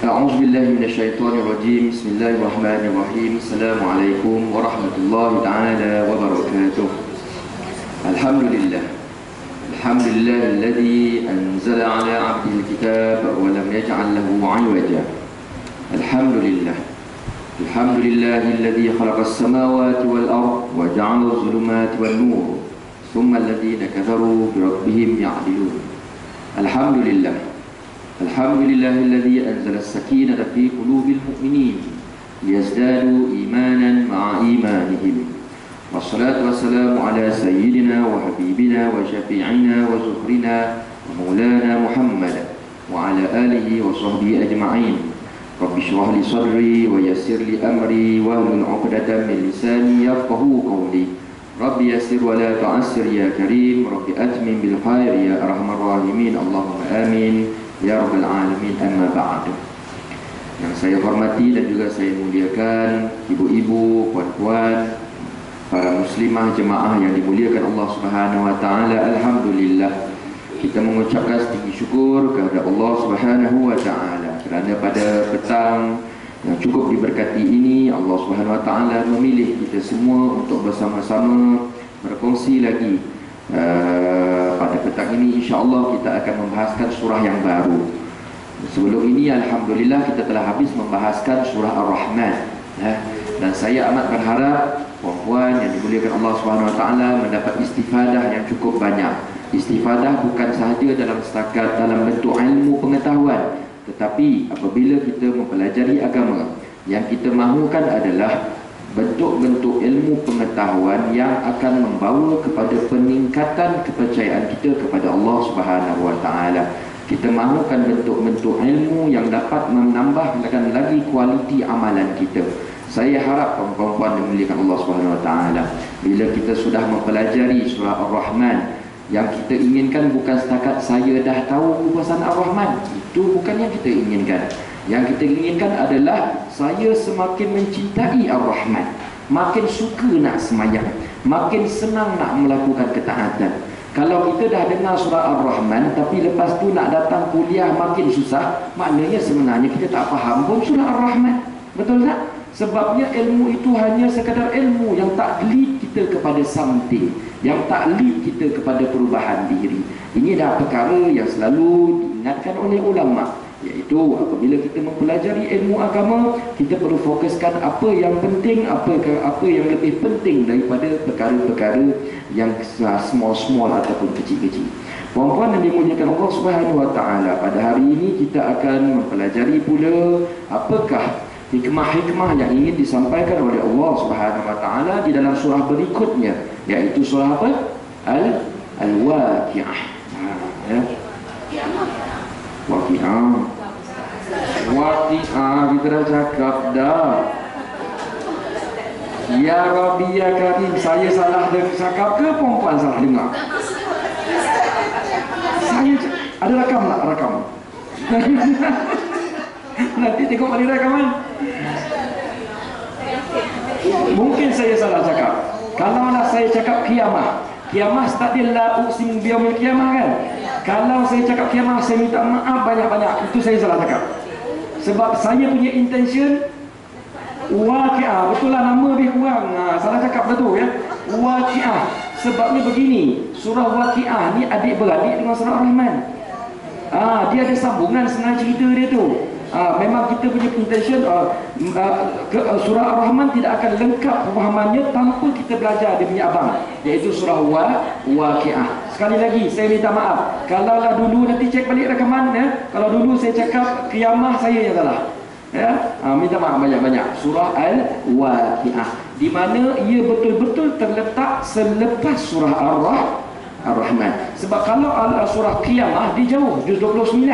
أعوذ بالله من الشيطان الرجيم. بسم الله الرحمن الرحيم. السلام عليكم ورحمة الله تعالى وبركاته. الحمد لله. الحمد لله الذي أنزل على عبده الكتاب ولم يجعل له عوجا. الحمد لله. الحمد لله الذي خلق السماوات والأرض وجعل الظلمات والنور ثم الذين كفروا بربهم يعدلون. الحمد لله. الحمد لله الذي أنزل السكينة في قلوب المؤمنين ليزدادوا إيمانا مع إيمانهم. والصلاة والسلام على سيدنا وحبيبنا وشفيعنا وزهرنا ومولانا محمد وعلى آله وصحبه أجمعين. رب اشرح لي صدري ويسر لي أمري واحلل عقدة من لساني يفقهوا قولي. رب يسر ولا تعسر يا كريم. رب أتمم بالخير يا أرحم الراحمين. اللهم آمين ya Rabbal Alamin. Amma ba'du. Yang saya hormati dan juga saya muliakan ibu-ibu, puan-puan, para muslimah jemaah yang dimuliakan Allah Subhanahu wa taala. Alhamdulillah, kita mengucapkan setinggi syukur kepada Allah Subhanahu wa taala kerana pada petang yang cukup diberkati ini Allah Subhanahu wa taala memilih kita semua untuk bersama-sama berkongsi lagi. Pada petang ini insya-Allah kita akan membahaskan surah yang baru. Sebelum ini alhamdulillah kita telah habis membahaskan surah Ar-Rahman, dan saya amat berharap puan-puan yang dimuliakan Allah Subhanahu wa taala mendapat istifadah yang cukup banyak. Istifadah bukan sahaja dalam setakat dalam bentuk ilmu pengetahuan, tetapi apabila kita mempelajari agama, yang kita mahukan adalah bentuk-bentuk ilmu pengetahuan yang akan membawa kepada peningkatan kepercayaan kita kepada Allah Subhanahu wa taala. Kita mahukan bentuk-bentuk ilmu yang dapat menambahkan lagi kualiti amalan kita. Saya harap kawan-kawan dimuliakan Allah Subhanahu wa taala, bila kita sudah mempelajari surah Ar-Rahman, yang kita inginkan bukan setakat saya dah tahu pasal Ar-Rahman. Itu bukan yang kita inginkan. Yang kita inginkan adalah saya semakin mencintai Ar-Rahman, makin suka nak semayang, makin senang nak melakukan ketaatan. Kalau kita dah dengar surah Ar-Rahman tapi lepas tu nak datang kuliah makin susah, maknanya sebenarnya kita tak faham pun surah Ar-Rahman. Betul tak? Sebabnya ilmu itu hanya sekadar ilmu yang tak lead kita kepada something, yang tak lead kita kepada perubahan diri. Ini dah perkara yang selalu diingatkan oleh ulama', iaitu apabila kita mempelajari ilmu agama, kita perlu fokuskan apa yang penting, apa yang lebih penting daripada perkara-perkara yang small ataupun kecil-kecil. Puan-puan yang dimuliakan Allah Subhanahu wa taala, pada hari ini kita akan mempelajari pula apakah hikmah-hikmah yang ingin disampaikan oleh Allah Subhanahu wa taala di dalam surah berikutnya, iaitu surah apa? Al-Waqi'ah. Waqi'ah kita dah cakap dah. Ya Rabbi ya Karim, saya salah cakap ke perempuan salah dengar? Saya ada rakam tak? Rakam. Nanti tengok balik rakaman. Mungkin saya salah cakap. Kalaulah saya cakap kiamah, kiamah tadi la uqsimu biyaumil qiyamah kan? Kalau saya cakap kiamah, saya minta maaf banyak-banyak. Itu saya salah cakap. Sebab saya punya intention Waqi'ah. Betul lah nama lebih kurang. Salah cakap dah tu ya. Waqi'ah. Sebabnya begini, surah Waqi'ah ni adik-beradik dengan surah Ar-Rahman. Dia ada sambungan senang cerita dia tu. Memang kita punya intention surah Ar-Rahman tidak akan lengkap pemahamannya tanpa kita belajar dia punya abang, iaitu surah Waqi'ah. Sekali lagi saya minta maaf kalaulah dulu, nanti cek balik rekaman ya, kalau dulu saya cakap qiyamah, saya yang salah ya. Minta maaf banyak-banyak. Surah Al-Waqi'ah, di mana ia betul-betul terletak selepas surah Ar-Rahman. Sebab kalau surah Qiyamah dia jauh, juz 29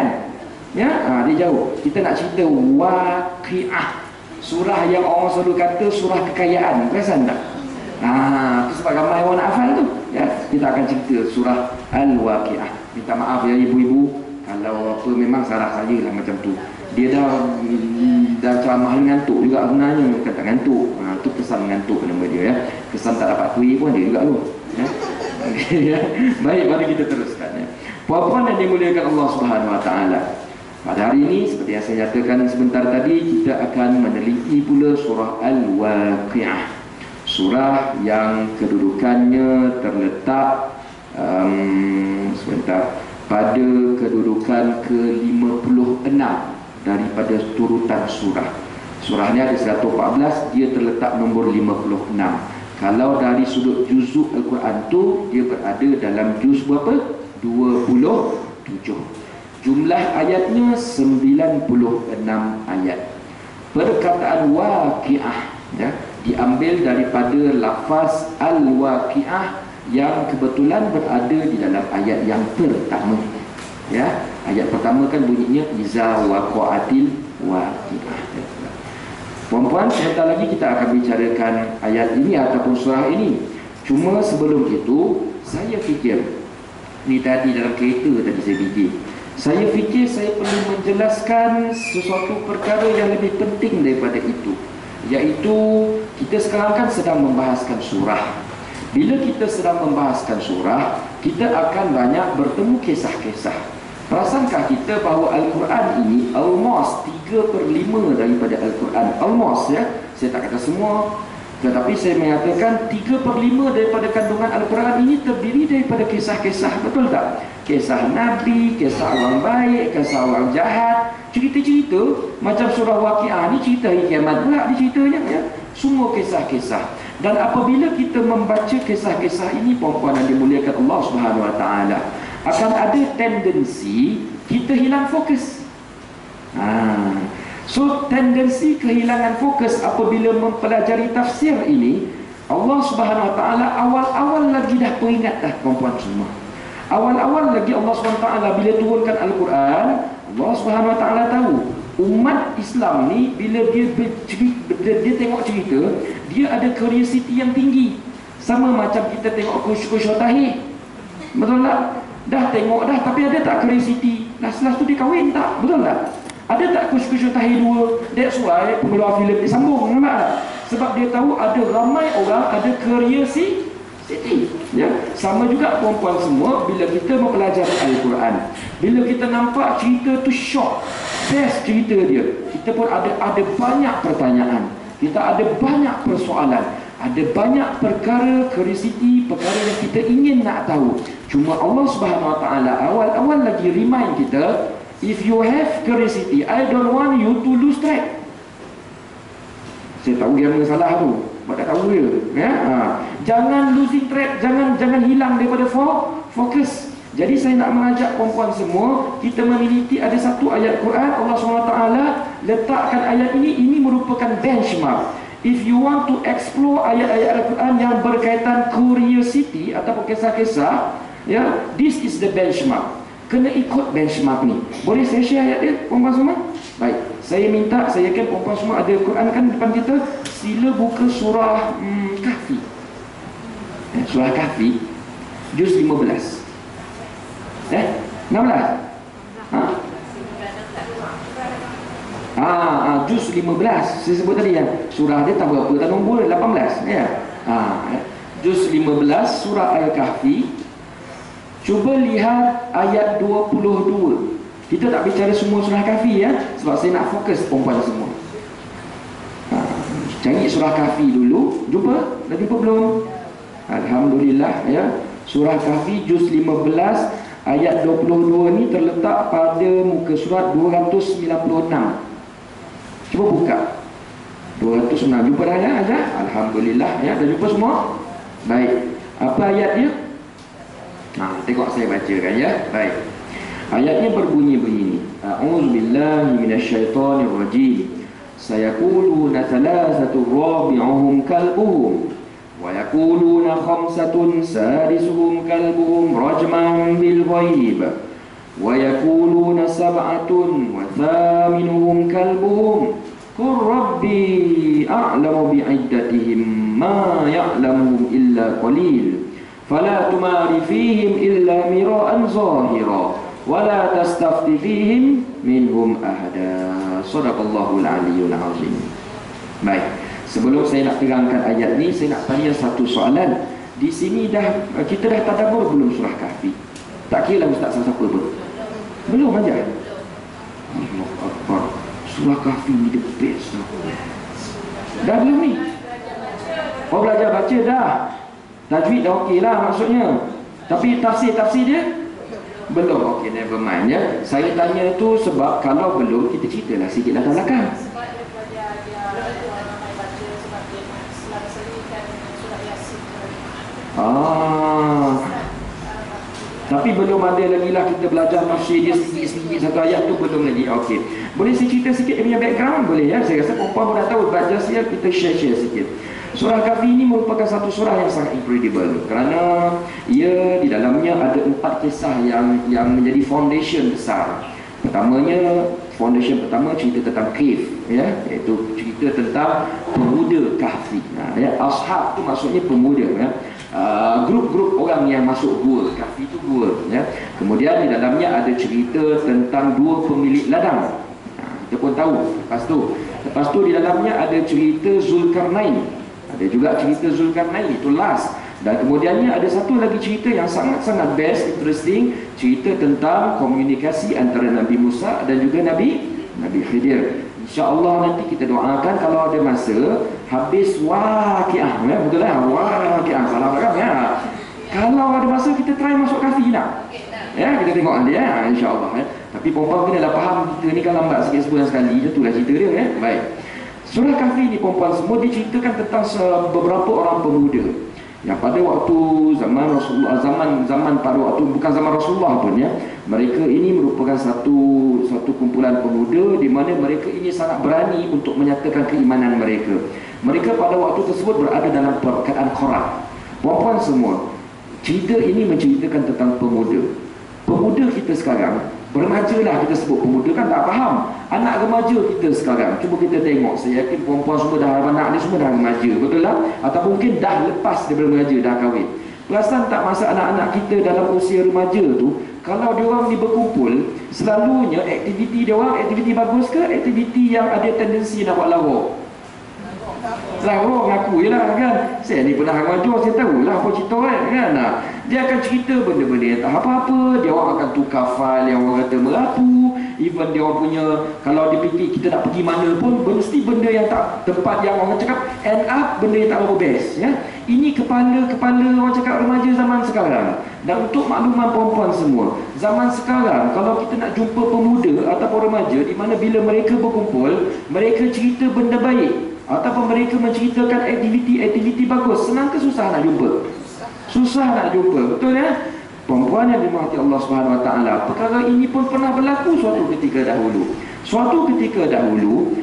ya, dia jauh. Kita nak cerita Waqi'ah, surah yang orang selalu kata surah kekayaan, perasan tak? Itu sebab ramai orang nak hafal tu ya. Kita akan cerita surah Al-Waqi'ah. Minta maaf ya ibu-ibu kalau apa, memang salah saya lah macam tu. Dia dah ceramah ngantuk juga sebenarnya, bukan tak ngantuk. Tu kesan ngantuk nama dia ya. Kesan tak dapat kuih pun dia juga tu ya. Baik, mari kita teruskan ya. Puan-puan yang dimuliakan Allah Subhanahu wa taala, Pada hari ini, seperti yang saya nyatakan sebentar tadi, kita akan meneliti pula surah Al-Waqi'ah, surah yang kedudukannya terletak pada kedudukan ke-56 daripada turutan surah. Surah ni ada 114, dia terletak nombor 56. Kalau dari sudut juzuk Al-Quran tu, dia berada dalam juz berapa? 27. Jumlah ayatnya 96 ayat. Perkataan waqi'ah ya, diambil daripada lafaz al-waqi'ah yang kebetulan berada di dalam ayat yang pertama. Ya, ayat pertama kan bunyinya iza waqa'atil waqi'ah. Puan-puan, sebentar lagi kita akan bicarakan ayat ini ataupun surah ini. Cuma sebelum itu, saya fikir, ni tadi dalam kereta tadi saya fikir saya perlu menjelaskan sesuatu perkara yang lebih penting daripada itu, iaitu kita sekarang kan sedang membahaskan surah. Bila kita sedang membahaskan surah, kita akan banyak bertemu kisah-kisah. Perasankah kita bahawa Al-Quran ini almost 3/5 daripada Al-Quran, almost ya, saya tak kata semua, tetapi saya mengatakan 3/5 daripada kandungan Al-Quran ini terdiri daripada kisah-kisah, betul tak? Kisah Nabi, kisah orang baik, kisah orang jahat, cerita-cerita. Macam surah Waqi'ah ni cerita hari kiamat pula diceritanya ya. Semua kisah-kisah. Dan apabila kita membaca kisah-kisah ini, puan-puan yang dimuliakan Allah Subhanahu Wa Taala, akan ada tendensi kita hilang fokus. So tendensi kehilangan fokus apabila mempelajari tafsir ini, Allah Subhanahu Wa Taala awal-awal lagi dah peringat dah puan-puan semua. Awal-awal lagi Allah Subhanahu Wa Taala bila turunkan Al-Quran, Allah Subhanahu Wa Taala tahu umat Islam ni bila dia tengok cerita, dia ada curiosity yang tinggi. Sama macam kita tengok Kush Tahir, betul tak? Dah tengok dah, tapi ada tak curiosity? Last tu dia kahwin tak? Betul tak? Ada tak Kush Tahir 2? That's why pengeluar filem disambung, nampak tak? Sebab dia tahu ada ramai orang ada curiosity. Ya, sama juga puan-puan semua bila kita mempelajari Al-Quran. Bila kita nampak cerita tu shock, best cerita dia, kita pun ada banyak pertanyaan, kita ada banyak persoalan, ada banyak perkara curiosity, perkara yang kita ingin nak tahu. Cuma Allah Subhanahu Wa Taala awal-awal lagi remind kita, if you have curiosity, I don't want you to lose track. Saya tahu yang salah tu, pada tahu dia ya? Jangan losing track, jangan hilang daripada fokus. Jadi saya nak mengajak puan-puan semua, kita meneliti ada satu ayat Quran, Allah SWT letakkan ayat ini merupakan benchmark. If you want to explore ayat-ayat Al-Quran yang berkaitan curiosity ataupun kisah-kisah ya, this is the benchmark. Kena ikut benchmark ni. Boleh saya share ayat dia puan-puan semua? Baik, saya minta, saya yakin puan-puan semua ada Quran kan depan kita, sila buka surah Kahfi. Surah Kahfi juz 15. 16. Juz 15 saya sebut tadi ya. Surah dia tak berapa, tak nombor 18 ya. Juz 15 surah Al-Kahfi. Cuba lihat ayat 22. Kita tak bicara semua surah Kahfi ya, sebab saya nak fokus perempuan semua. Cari surah Kahfi dulu. Jumpa? Dah jumpa belum? Alhamdulillah ya. Surah Kahfi juz 15 ayat 22 ni terletak pada muka surat 296. Cuba buka 296. Jumpa dah ya? Alhamdulillah ya. Dah jumpa semua? Baik. Apa ayat dia? Tengok saya bacakan ya. Baik. Ayatnya berbunyi begini. A'udzubillahi minasyaitonir rajim. Sayaquluna thalathatu rabi'uhum kalbuhum wa yaquluna khamsatun sadisuhum kalbuhum rajman bil ghaib wa yaquluna sab'atun wa thaminuhum kalbuhum qur rabbi a'lamu bi'iddatihim ma ya'lamuhum illa qalil fala tumari fihim illa mira'an zahira wala tastafti fihim minhum ahada. Sadaqallahul aliyyul azim. Baik, sebelum saya nak terangkan ayat ni, saya nak tanya satu soalan. Di sini kita dah tadabbur belum surah Kahfi? Tak kira lah ustaz siapa pun. Belum aja. Allahu Akbar. Surah Kahfi ni the best. Dah belum ni? Oh, belajar baca dah. Tajwid dah okey lah maksudnya. Tapi tafsir dia belum. Okey, never mind ya. Saya tanya tu sebab kalau belum, kita ceritalah sikit latar belakang. Tapi belum ada lagi lah kita belajar tafsir dia sedikit-sedikit satu ayat tu belum lagi. Okey. Boleh saya cerita sikit dia punya background? Boleh ya? Saya rasa perempuan pun dah tahu. Belajar saya kita share sikit. Surah Kahfi ini merupakan satu surah yang sangat incredible kerana ia di dalamnya ada 4 kisah yang menjadi foundation besar. Pertamanya, foundation pertama cerita tentang Kahf, ya, iaitu cerita tentang pemuda Kahfi. Ya, ashab tu maksudnya pemuda, ya. Grup-grup orang yang masuk gua. Kahfi itu gua, ya. Kemudian di dalamnya ada cerita tentang 2 pemilik ladang. Kita pun tahu. Lepas tu di dalamnya ada cerita Zulkarnain. Ada juga cerita Zulkarnain, itu last. Dan kemudiannya ada satu lagi cerita yang sangat-sangat best, interesting, cerita tentang komunikasi antara Nabi Musa dan juga Nabi Khidir. InsyaAllah nanti kita doakan kalau ada masa habis Waqiah, ya, betul lah, Waqiah, salah kan ya. Kalau ada masa kita try masuk Kahfi nak. Ya, kita tengok dia, ya, insyaAllah ya. Tapi perempuan kenalah faham kita ni kan lambat sikit sebulan sekali, itulah cerita dia ya. Baik. Surah Kahfi ni perempuan semua diceritakan tentang beberapa orang pemuda yang pada waktu zaman Rasulullah, zaman pada waktu bukan zaman Rasulullah pun ya, mereka ini merupakan satu kumpulan pemuda di mana mereka ini sangat berani untuk menyatakan keimanan mereka. Mereka pada waktu tersebut berada dalam keadaan korak. Perempuan semua, cerita ini menceritakan tentang pemuda. Pemuda kita sekarang, remaja lah kita sebut, pemuda kan tak faham. Anak remaja kita sekarang, cuba kita tengok, saya yakin perempuan semua dah, anak dia semua dah remaja, betul tak? Atau mungkin dah lepas daripada remaja, dah kahwin. Perasan tak masa anak-anak kita dalam usia remaja tu, kalau diorang ni berkumpul, selalunya aktiviti diorang, aktiviti bagus ke aktiviti yang ada tendensi nak buat larok? Larok ngaku je lah kan. Saya ni pernah remaja, saya tahulah apa cerita kan. Dia akan cerita benda-benda yang tak apa-apa. Dia orang akan tukar file yang orang kata merapu. Even dia orang punya, kalau dia fikir kita nak pergi mana pun, mesti benda yang tak, tempat yang orang cakap end up benda yang tak berapa best ya. Ini kepala orang cakap remaja zaman sekarang. Dan untuk makluman perempuan semua, zaman sekarang kalau kita nak jumpa pemuda ataupun remaja di mana bila mereka berkumpul, mereka cerita benda baik ataupun mereka menceritakan aktiviti bagus, senang ke susah nak jumpa? Susah nak jumpa, betul ya? Perempuan yang dirahmati Allah Subhanahu Wa Taala, perkara ini pun pernah berlaku suatu ketika dahulu.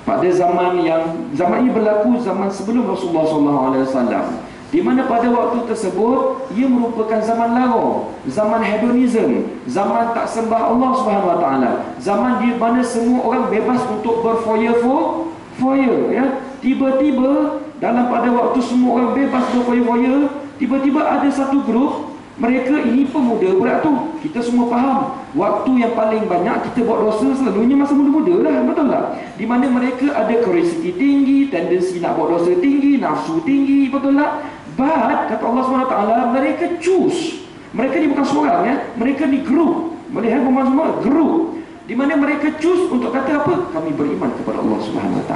Pada zaman ini berlaku zaman sebelum Rasulullah SAW, di mana pada waktu tersebut ia merupakan zaman lara, zaman hedonism, zaman tak sembah Allah Subhanahu Wa Taala, zaman di mana semua orang bebas untuk berfoya-foya ya. Tiba-tiba dalam pada waktu semua orang bebas berfoya-foya, tiba-tiba ada satu grup. Mereka ini pemuda pula tu. Kita semua faham, waktu yang paling banyak kita buat dosa selalunya masa muda-muda lah, betul tak? Di mana mereka ada curiosity tinggi, tendensi nak buat dosa tinggi, nafsu tinggi, betul tak? But kata Allah SWT, mereka choose. Mereka ni bukan seorang ya, mereka ni group. Melihat perempuan semua, group. Di mana mereka choose untuk kata apa? Kami beriman kepada Allah SWT.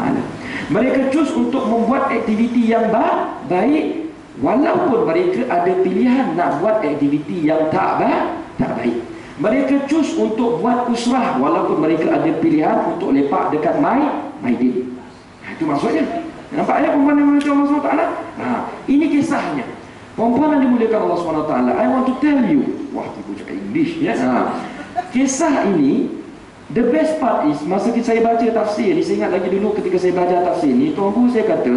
Mereka choose untuk membuat aktiviti yang baik, walaupun mereka ada pilihan nak buat aktiviti yang tak baik. Mereka choose untuk buat usrah, walaupun mereka ada pilihan untuk lepak dekat Maidin. Itu maksudnya. Nampak ya perempuan yang dimuliakan Allah SWT? Ini kisahnya. Perempuan yang dimuliakan Allah SWT, I want to tell you. Wah, ibu cakap English ya. Kisah ini, the best part is, masa saya baca tafsir ni, saya ingat lagi dulu ketika saya belajar tafsir ni, tuan guru saya kata,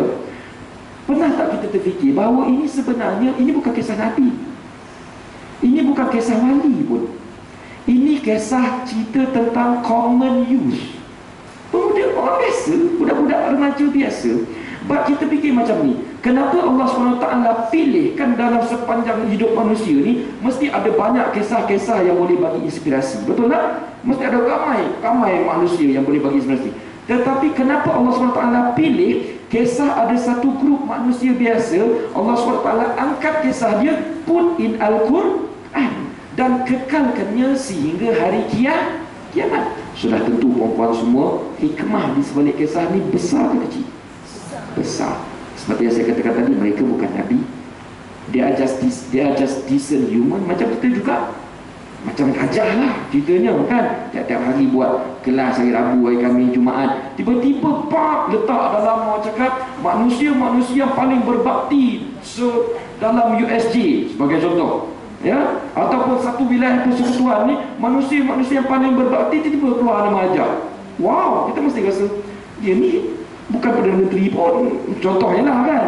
pernah tak kita terfikir bahawa ini sebenarnya, ini bukan kisah Nabi, ini bukan kisah wali pun, ini kisah cerita tentang common use, pemuda orang biasa, budak-budak remaja biasa. But kita fikir macam ni, kenapa Allah SWT pilihkan dalam sepanjang hidup manusia ni mesti ada banyak kisah-kisah yang boleh bagi inspirasi, betul tak? Mesti ada ramai manusia yang boleh bagi inspirasi. Tetapi kenapa Allah SWT pilih kisah ada satu grup manusia biasa, Allah SWT angkat kisah dia, put in Al-Quran dan kekalkannya sehingga hari kiamat. Sudah tentu perempuan semua, hikmah di sebalik kisah ni besar ke kecil? Besar. Seperti yang saya katakan tadi, mereka bukan Nabi. They are just decent human. Macam kita juga, macam ajar lah ceritanya kan. Tiap-tiap hari buat kelas hari Rabu, hari Khamis, Jumaat, tiba-tiba pak letak dalam orang cakap manusia-manusia yang paling berbakti dalam USJ sebagai contoh, ya, ataupun satu wilayah persekutuan ni, manusia-manusia yang paling berbakti, tiba-tiba keluar nama ajar. Wow, kita mesti rasa dia ni bukan Perdana Menteri pun, contohnya lah kan.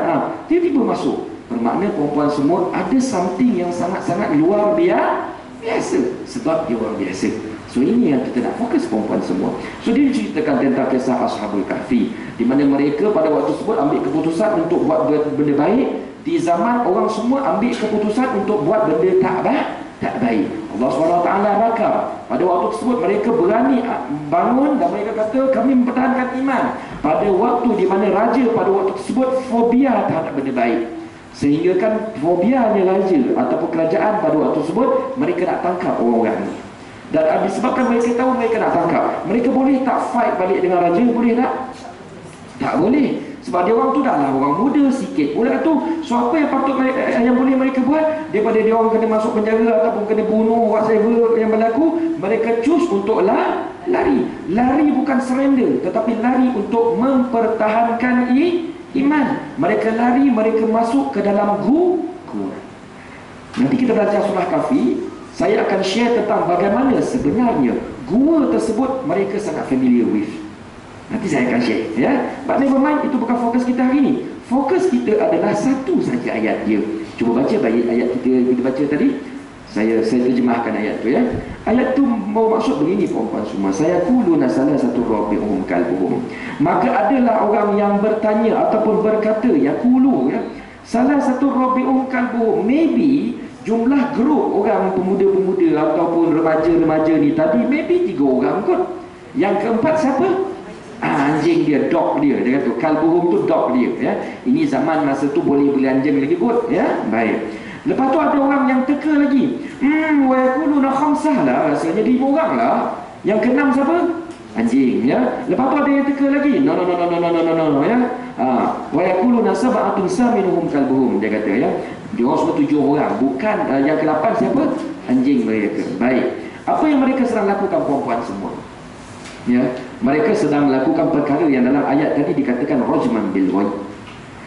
Tiba-tiba masuk. Bermakna perempuan semua ada something yang sangat-sangat luar biasa, sebab dia orang biasa. So ini yang kita nak fokus, perempuan semua. So dia ceritakan tentang kisah Ashabul Kahfi, di mana mereka pada waktu tersebut ambil keputusan untuk buat benda baik. Di zaman orang semua ambil keputusan untuk buat benda tak baik, Allah SWT rakam. Pada waktu tersebut mereka berani bangun dan mereka kata kami mempertahankan iman. Pada waktu di mana raja pada waktu tersebut fobia terhadap benda baik, sehingga kan fobianya raja ataupun kerajaan pada waktu tersebut, mereka nak tangkap orang-orang ni. Dan disebabkan mereka tahu mereka nak tangkap, mereka boleh tak fight balik dengan raja? Boleh tak? Tak boleh. Sebab dia orang tu dah lah orang muda sikit pula tu. So apa yang patut yang boleh mereka buat? Daripada dia orang kena masuk penjara ataupun kena bunuh whatever yang berlaku, mereka choose untuk lari. Lari bukan surrender, tetapi lari untuk mempertahankan iman. Mereka lari, mereka masuk ke dalam gua. Nanti kita belajar surah Kahfi. Saya akan share tentang bagaimana sebenarnya gua tersebut mereka sangat familiar with. Nanti saya akan share, ya. But never mind, itu bukan fokus kita hari ini. Fokus kita adalah satu saja ayat dia. Cuba baca ayat kita baca tadi. Saya terjemahkan ayat tu, ya. Ayat tu mau maksud begini perempuan semua. Saya kuluna salah satu rabbi'uhum kalbuhum. Maka adalah orang yang bertanya ataupun berkata, ya kulu, ya, salah satu rabbi'uhum kalbuhum. Maybe jumlah grup orang pemuda-pemuda ataupun remaja-remaja ni tadi maybe 3 orang kot. Yang keempat siapa? Anjing dia, dog dia. Dia kata kalbuhum tu dog dia, ya. Ini zaman masa tu boleh beli anjing lagi kot, ya. Baik. Lepas tu ada orang yang teka lagi. Wa yaquluna khamsah lah, rasanya 5 orang lah. Yang keenam siapa? Anjing, ya. Lepas tu ada yang teka lagi. No, ya. Wa yaquluna sab'atun saminuhum kalbuhum, dia kata, ya. Dia orang semua 7 orang. Bukan yang ke-8 siapa? Anjing mereka. Baik. Apa yang mereka sedang lakukan perempuan semua? Ya, mereka sedang melakukan perkara yang dalam ayat tadi dikatakan rajman bil ghaib.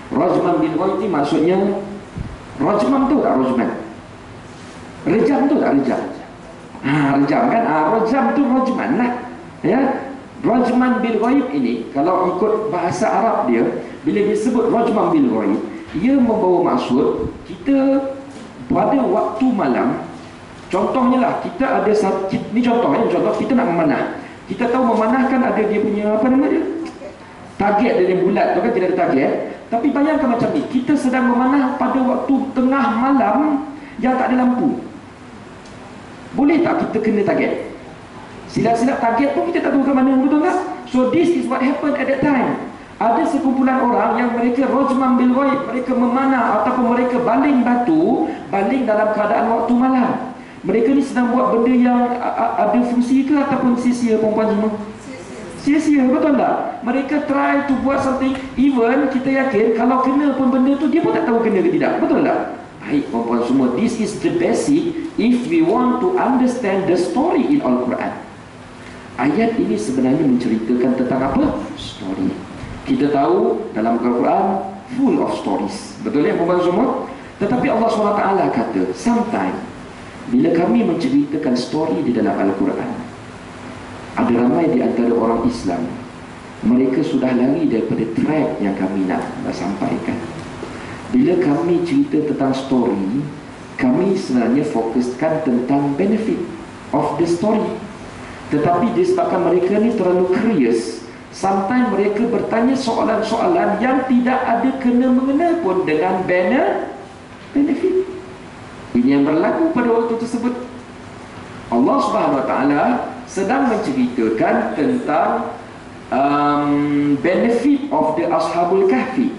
Rajman bil ghaib ni maksudnya, rajman tu tak rajman, rejam tu tak rejam. Rejam kan, rajam tu rajman lah, ya. Rajman bil ghaib ini kalau ikut bahasa Arab dia, bila disebut rajman bil ghaib, ia membawa maksud kita pada waktu malam. Contohnya lah, kita ada ni contoh kita nak memanah. Kita tahu memanahkan ada dia punya apa nama dia? Target dia yang bulat tu kan, tidak ada target. Tapi bayangkan macam ni, kita sedang memanah pada waktu tengah malam yang tak ada lampu. Boleh tak kita kena target? Silap-silap target pun kita tak tahu ke mana, betul tak? So this is what happened at that time. Ada sekumpulan orang yang mereka rajman bil ghaib, mereka memanah ataupun mereka baling batu, baling dalam keadaan waktu malam. Mereka ni sedang buat benda yang ada fungsi ke ataupun sia-sia perempuan semua? Sia-sia, betul tak? Mereka try to buat something, even kita yakin kalau kena pun benda tu dia pun tak tahu kena ke tidak, betul tak? Baik perempuan semua, this is the basic if we want to understand the story in Al-Quran. Ayat ini sebenarnya menceritakan tentang apa? Story. Kita tahu dalam Al-Quran full of stories, betul ya perempuan semua? Tetapi Allah SWT kata, sometimes bila kami menceritakan story di dalam Al-Quran, ada ramai di antara orang Islam, mereka sudah lari daripada track yang kami nak sampaikan. Bila kami cerita tentang story, kami sebenarnya fokuskan tentang benefit of the story. Tetapi disebabkan mereka ni terlalu curious, sometimes mereka bertanya soalan-soalan yang tidak ada kena-mengena pun dengan benefit. Ini yang berlaku pada waktu tersebut. Allah Subhanahu Wa Taala sedang menceritakan tentang benefit of the Ashabul Kahfi.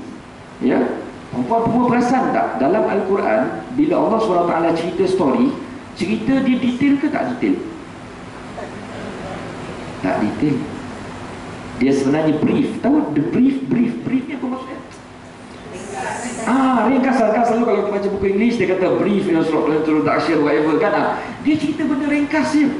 Ya, perempuan perasan tak dalam Al-Quran bila Allah Subhanahu Wa Taala cerita story, cerita dia detail ke tak detail? Tak detail. Dia sebenarnya brief. Tahu the brief ni apa maksudnya? Ringkasan kan, selalu kalau kita baca buku English dia kata brief, introduction, whatever kan. Dia cerita benda ringkas je.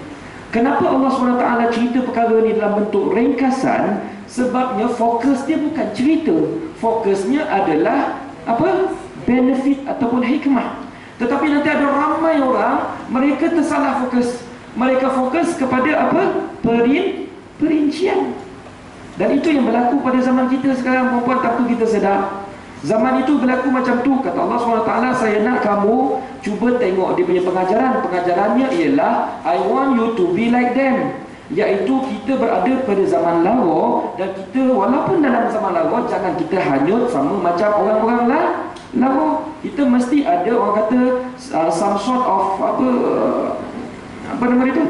Kenapa Allah SWT cerita perkara ni dalam bentuk ringkasan? Sebabnya fokus dia bukan cerita. Fokusnya adalah apa? Benefit ataupun hikmah. Tetapi nanti ada ramai orang, mereka tersalah fokus. Mereka fokus kepada apa? Perincian. Dan itu yang berlaku pada zaman kita sekarang, perempuan, tanpa kita sedar. Zaman itu berlaku macam tu. Kata Allah SWT, saya nak kamu cuba tengok dia punya pengajaran. Pengajarannya ialah I want you to be like them. Iaitu kita berada pada zaman lawa, dan kita walaupun dalam zaman lawa, jangan kita hanyut sama macam orang-orang lawa. Kita mesti ada, orang kata some sort of apa nama dia tu?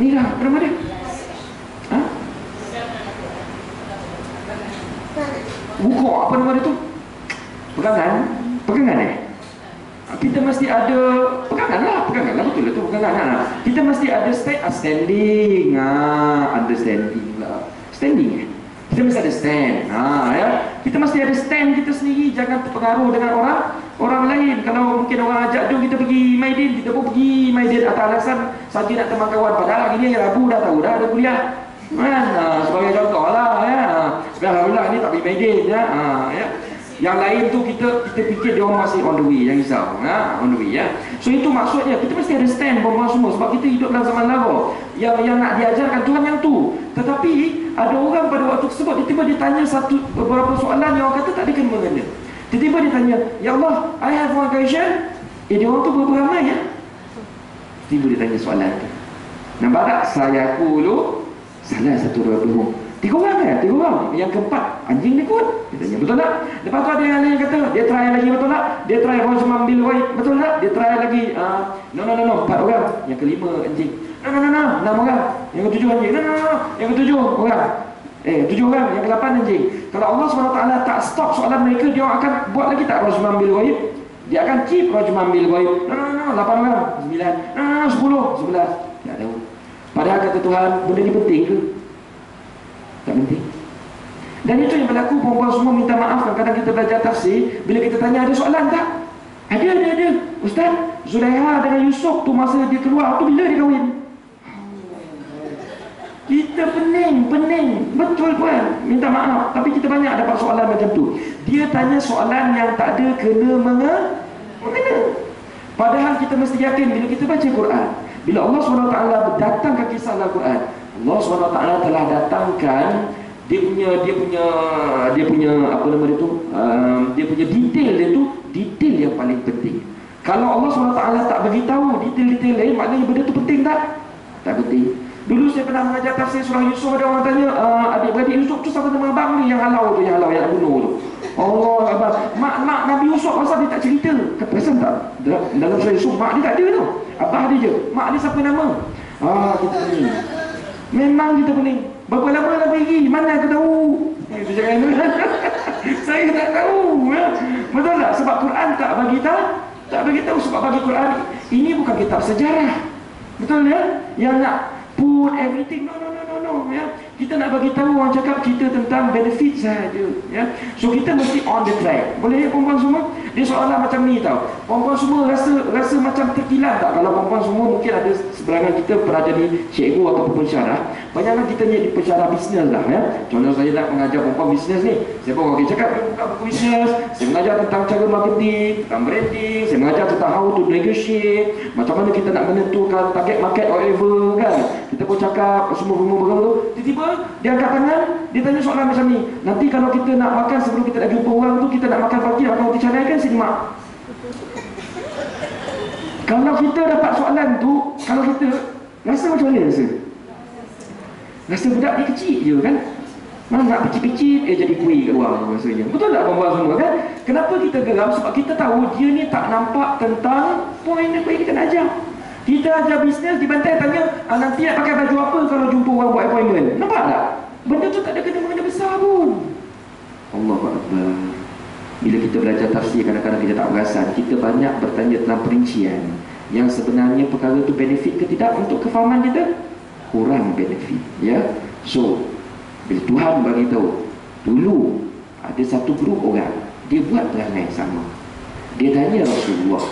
Ni lah, apa nama dia? Wukuk, apa nama dia tu? Pegangan kita mesti ada pegangan lah, betul lah tu, pegangan. Kita mesti ada standing, understanding lah, standing. Kita mesti ada stand, ya. Kita mesti ada stand kita sendiri, jangan terpengaruh dengan orang lain. Kalau mungkin orang ajak jom kita pergi Maidin, kita pun pergi Maidin atas alasan saja nak teman kawan. Padahal hari ni Rabu dah tahu dah ada kuliah. Sebagai contoh lah, ya. Alhamdulillah ni tak pergi Maidin, ya. Yang lain tu kita fikir dia orang masih on the way, jangan risau, on the way, ya. So itu maksudnya kita mesti ada stand perempuan semua, sebab kita hidup dalam zaman lawa yang nak diajarkan Tuhan yang tu. Tetapi ada orang pada waktu tersebut tiba-tiba dia tanya beberapa soalan yang orang kata tak ada kena-mengena. Tiba-tiba dia tanya, "Ya Allah, I have one question." Dia orang tu berapa ramai, ya? Tiba dia tanya soalan tu. Nampak tak? Saya dulu salah satu dua dua. Tiga orang kan? Tiga orang. Yang keempat, anjing dia kuat. Dia tanya, betul tak? Lepas tu ada yang lain kata, dia try lagi, betul tak? Dia try Rojman Bil Waib, betul tak? Dia try lagi, no, empat orang. Yang kelima, anjing. No, enam orang. Yang ketujuh, anjing. No. Yang ketujuh orang. Tujuh orang. Yang ke-8, anjing. Kalau Allah SWT tak stop soalan mereka, dia akan buat lagi tak Rojman Bil Waib? Dia akan keep Rojman Bil Waib. No, 8 orang. 9. No, 10. 11. Tak tahu. Padahal kata Tuhan, benda ni penting ke? Tak penting. Dan itu yang berlaku, perempuan semua minta maaf. Kadang-kadang kita belajar tafsir, bila kita tanya ada soalan tak? Ada. Ustaz, Zulaiha dengan Yusuf tu masa dia keluar tu bila dia kahwin? Kita pening. Betul puan, minta maaf. Tapi kita banyak dapat soalan macam tu. Dia tanya soalan yang tak ada kena-mengena. Padahal kita mesti yakin bila kita baca Quran, bila Allah SWT datangkan kisah Al-Quran, Allah SWT telah datangkan dia punya apa nama dia tu, dia punya detail dia tu, detail yang paling penting. Kalau Allah SWT tak beritahu detail-detail lain, maknanya benda tu penting tak? Tak penting. Dulu saya pernah mengajar tafsir surah Yusuf, ada orang tanya, adik-beradik Yusuf tu siapa nama abang ni yang halau yang nak bunuh tu? Allah abang, mak Nabi Yusuf asal dia tak cerita. Perasan tak? Dalam surah Yusuf mak dia tak ada tu. Abah dia je. Mak dia siapa nama? Kita ni. Memang kita pening. Berapa lama nak pergi? Mana aku tahu? Itu jangan. Saya tak tahu, ya. Betul tak? Sebab Quran tak bagi tahu sebab bagi Quran ini bukan kitab sejarah. Betul ya? Yang nak put everything, no, ya. Kita nak bagi tahu, orang cakap cerita tentang benefit saja, ya. So kita mesti on the track. Boleh ya perempuan semua? Dia soalan macam ni tau. Perempuan semua rasa macam terkilan tak? Kalau perempuan semua mungkin ada seberangan kita pernah jadi cikgu ataupun pensyarah. Banyaklah kita jadi pensyarah bisnes lah, ya. Contoh saya nak mengajar perempuan bisnes ni. Saya pun orang cakap buka buku bisnes. Saya mengajar tentang cara marketing, tentang branding. Saya mengajar tentang how to negotiate, macam mana kita nak menentukan target market whatever kan. Kita pun cakap semua tu. Tiba-tiba dia angkat tangan, dia tanya soalan macam ni. Nanti kalau kita nak makan sebelum kita nak jumpa orang tu, kita nak makan pagi, nak makan roti canai kan, sini mak. Kalau kita dapat soalan tu, kalau kita rasa macam mana rasa? Rasa budak dia kecil je kan? Mana nak kecil-kecil, jadi kuih kat luar rasanya. Betul tak perempuan semua kan? Kenapa kita geram? Sebab kita tahu dia ni tak nampak tentang poin apa yang kita nak ajar. Kita ajar bisnes, dibantai tanya, nanti nak pakai baju apa kalau jumpa orang buat appointment? Nampak tak? Benda tu tak ada kena-mengena besar pun. Allahu Akbar. Bila kita belajar tafsir, kadang-kadang kita tak perasan, kita banyak bertanya tentang perincian yang sebenarnya perkara tu benefit ke tidak untuk kefahaman kita. kurang benefit, ya. So bila Tuhan bagi tahu, dulu ada satu grup orang, dia buat perangai sama. Dia tanya Rasulullah,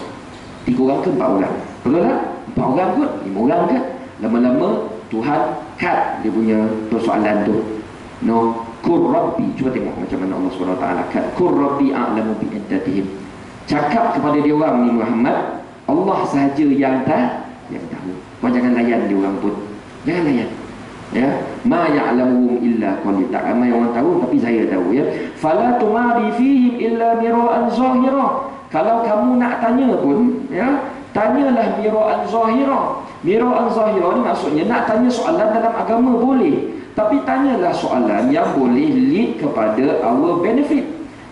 3 orang ke 4 orang? Betul tak? 4 orang kot, 5 orang ke? Lama-lama Tuhan cut dia punya persoalan tu. No, Qur Rabbi, cuba tengok macam mana Allah SWT cut. Qur Rabbi a'lamu bi iddatihim. Cakap kepada dia orang ni Muhammad, Allah sahaja yang tahu. Kau jangan layan dia orang pun. Jangan layan. Ya, ma ya'lamuhum illa qalil. Tak ramai orang tahu, tapi saya tahu, ya. Fala tumari fihim illa mira'an zahira. Kalau kamu nak tanya pun, ya, tanyalah mira'an zahira. Mira'an zahira ni maksudnya nak tanya soalan dalam agama boleh, tapi tanyalah soalan yang boleh lead kepada our benefit.